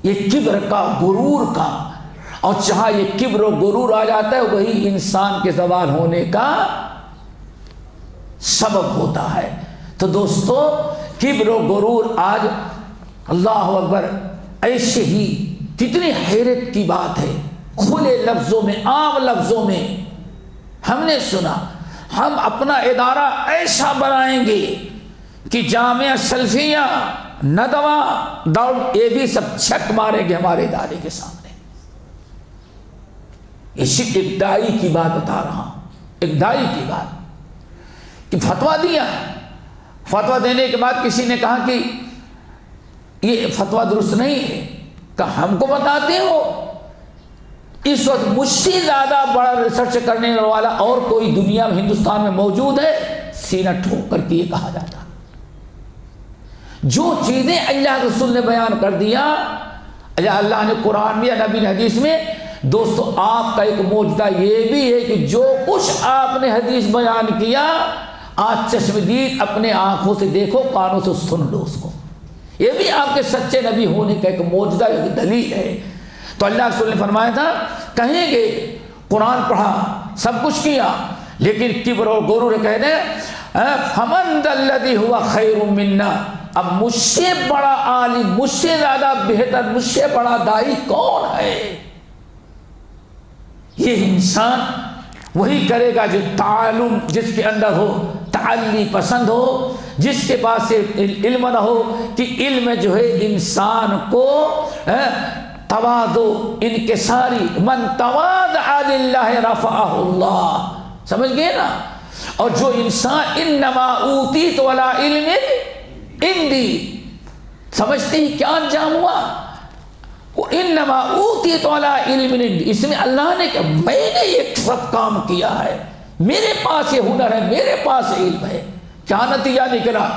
یہ کبر کا, غرور کا, اور جہاں یہ کبر و غرور آ جاتا ہے وہی انسان کے زوال ہونے کا سبب ہوتا ہے. تو دوستو کبر و غرور آج اللہ اکبر ایسے ہی کتنی حیرت کی بات ہے. کھلے لفظوں میں, عام لفظوں میں ہم نے سنا ہم اپنا ادارہ ایسا بنائیں گے کہ جامعہ سلفیہ, ندوہ, دوڑ, یہ بھی سب چھک ماریں گے ہمارے ادارے کے سامنے. اسی ایک دائی کی بات بتا رہا ہوں, ایک دائی کی بات کہ فتویٰ دیا. فتویٰ دینے کے بعد کسی نے کہا کہ یہ فتویٰ درست نہیں ہے. کہ ہم کو بتاتے ہو, اس وقت مجھ سے زیادہ بڑا ریسرچ کرنے والا اور کوئی دنیا میں, ہندوستان میں موجود ہے؟ سینہ ٹھوک کر کے یہ کہا جاتا. جو چیزیں اللہ رسول نے بیان کر دیا, اللہ نے قرآن میں یا نبی نے حدیث میں, دوستو آپ کا ایک معجزہ یہ بھی ہے کہ جو کچھ آپ نے حدیث بیان کیا آج چشمدید اپنے آنکھوں سے دیکھو, کانوں سے سن لو اس کو. یہ بھی آپ کے سچے نبی ہونے کا ایک معجزہ, ایک دلیل ہے. تو اللہ رسول نے فرمایا تھا کہیں گے قرآن پڑھا, سب کچھ کیا, لیکن کبر اور غرور کہہ دیں فمن ذا الذی ہوا خیر منا, اب مجھ سے بڑا عالم, مجھ سے زیادہ بہتر, مجھ سے بڑا دائی کون ہے؟ یہ انسان وہی کرے گا جو تعلم جس کے اندر ہو, تعلی پسند ہو, جس کے پاس علم نہ ہو کہ علم جو ہے انسان کو تواضع, انکساری, من تواضع للہ رفعہ اللہ, سمجھ گئے نا. اور جو انسان انما اوتیت ولا علم عندی, سمجھتے ہیں کیا انجام ہوا؟ انما اوتیت ولا علم عندی, اس میں اللہ نے کہا میں نے یہ سب کام کیا ہے, میرے پاس یہ ہنر ہے, میرے پاس علم ہے. کیا نتیجہ نکلا؟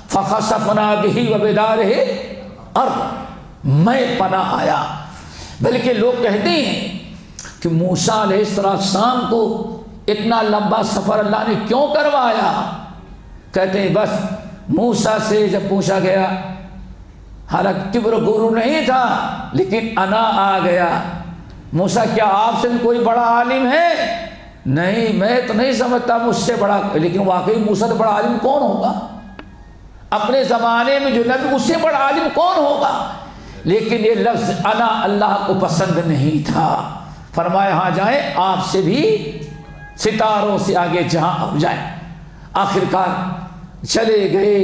فخسفنا بہ وبدارہ الارض, میں پناہ آیا. بلکہ لوگ کہتے ہیں کہ موسیٰ علیہ السلام کو اتنا لمبا سفر اللہ نے کیوں کروایا؟ کہتے ہیں بس موسیٰ سے جب پوچھا گیا, حالانکہ کبر و غرور نہیں تھا لیکن انا آ گیا. موسیٰ کیا آپ سے کوئی بڑا عالم ہے؟ نہیں, میں تو نہیں سمجھتا مجھ سے بڑا. لیکن واقعی موسیٰ سے بڑا عالم کون ہوگا اپنے زمانے میں؟ جو نبی, اس سے بڑا عالم کون ہوگا؟ لیکن یہ لفظ انا اللہ کو پسند نہیں تھا. فرمایا ہاں جائیں, آپ سے بھی ستاروں سے آگے جہاں آپ جائیں. آخرکار چلے گئے,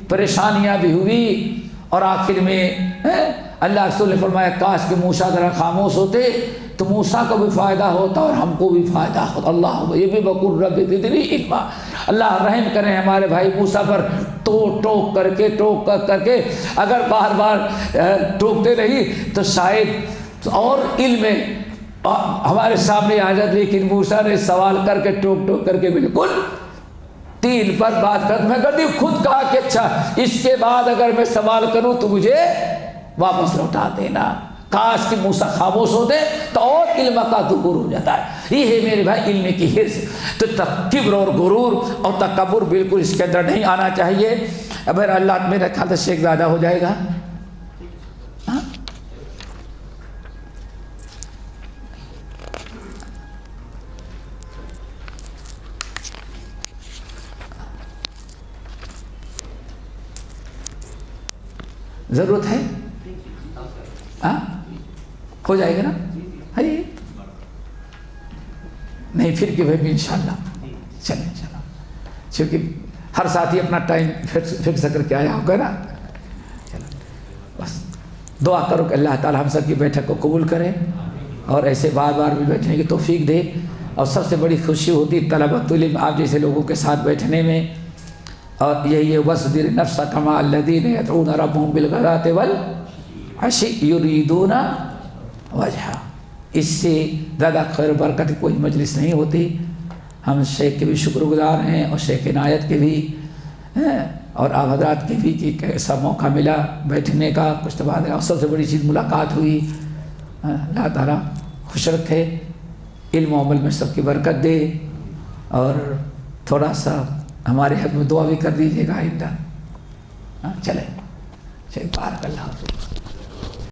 پریشانیاں بھی ہوئی, اور آخر میں اللہ رسول نے فرمایا کاش کہ موسیٰ ذرا خاموش ہوتے تو موسیٰ کو بھی فائدہ ہوتا اور ہم کو بھی فائدہ ہوتا. اللہ یہ بھی بقول رب زدنی علما, اللہ رحم کریں ہمارے بھائی موسیٰ پر. ٹوک کر کے اگر بار بار ٹوکتے رہی تو شاید اور علم ہمارے سامنے آ جاتا. لیکن موسیٰ نے سوال کر کے ٹوک کر کے بالکل تین پر بات کر. میں کبھی خود کہا کہ اچھا اس کے بعد اگر میں سوال کروں تو مجھے واپس لوٹا دینا. کاش کہ موسیٰ خاموش ہوتے تو اور علم کا ذکر ہو جاتا ہے. یہ ہے میرے بھائی علم کی حرص. تو کبر اور غرور اور تکبر بالکل اس کے اندر نہیں آنا چاہیے. اگر اللہ میرے خیال سے شیخ زیادہ ہو جائے گا. ضرورت ہے ہو جائے گا نا؟ نہیں پھر کہ بھائی انشاءاللہ چلیں چلو, چونکہ ہر ساتھی اپنا ٹائم فکس کر کے آیا ہوگا نا. چلو بس دعا کرو کہ اللہ تعالی ہم سب کی بیٹھک کو قبول کرے اور ایسے بار بار بھی بیٹھنے کی توفیق دے. اور سب سے بڑی خوشی ہوتی طلبۃ العلم آپ جیسے لوگوں کے ساتھ بیٹھنے میں. اور یہی وَاصْبِرْ نَفْسَكَ مَعَ الَّذِينَ يَدْعُونَ رَبَّهُمْ بِالْغَدَاةِ وَالْعَشِيِّ يُرِيدُونَ وجہ، اس سے زیادہ خیر و برکت کوئی مجلس نہیں ہوتی۔ ہم شیخ کے بھی شکر گزار ہیں اور شیخ عنایت کے بھی اور آپ حضرات کے بھی کہ ایسا موقع ملا بیٹھنے کا، کچھ تبادلہ، اور سب سے بڑی چیز ملاقات ہوئی۔ اللہ تعالیٰ خوش رکھے، علم و عمل میں سب کی برکت دے، اور تھوڑا سا ہمارے حق میں دعا بھی کر دیجیے گا آئندہ۔ چلیں بارک اللہ حافظ۔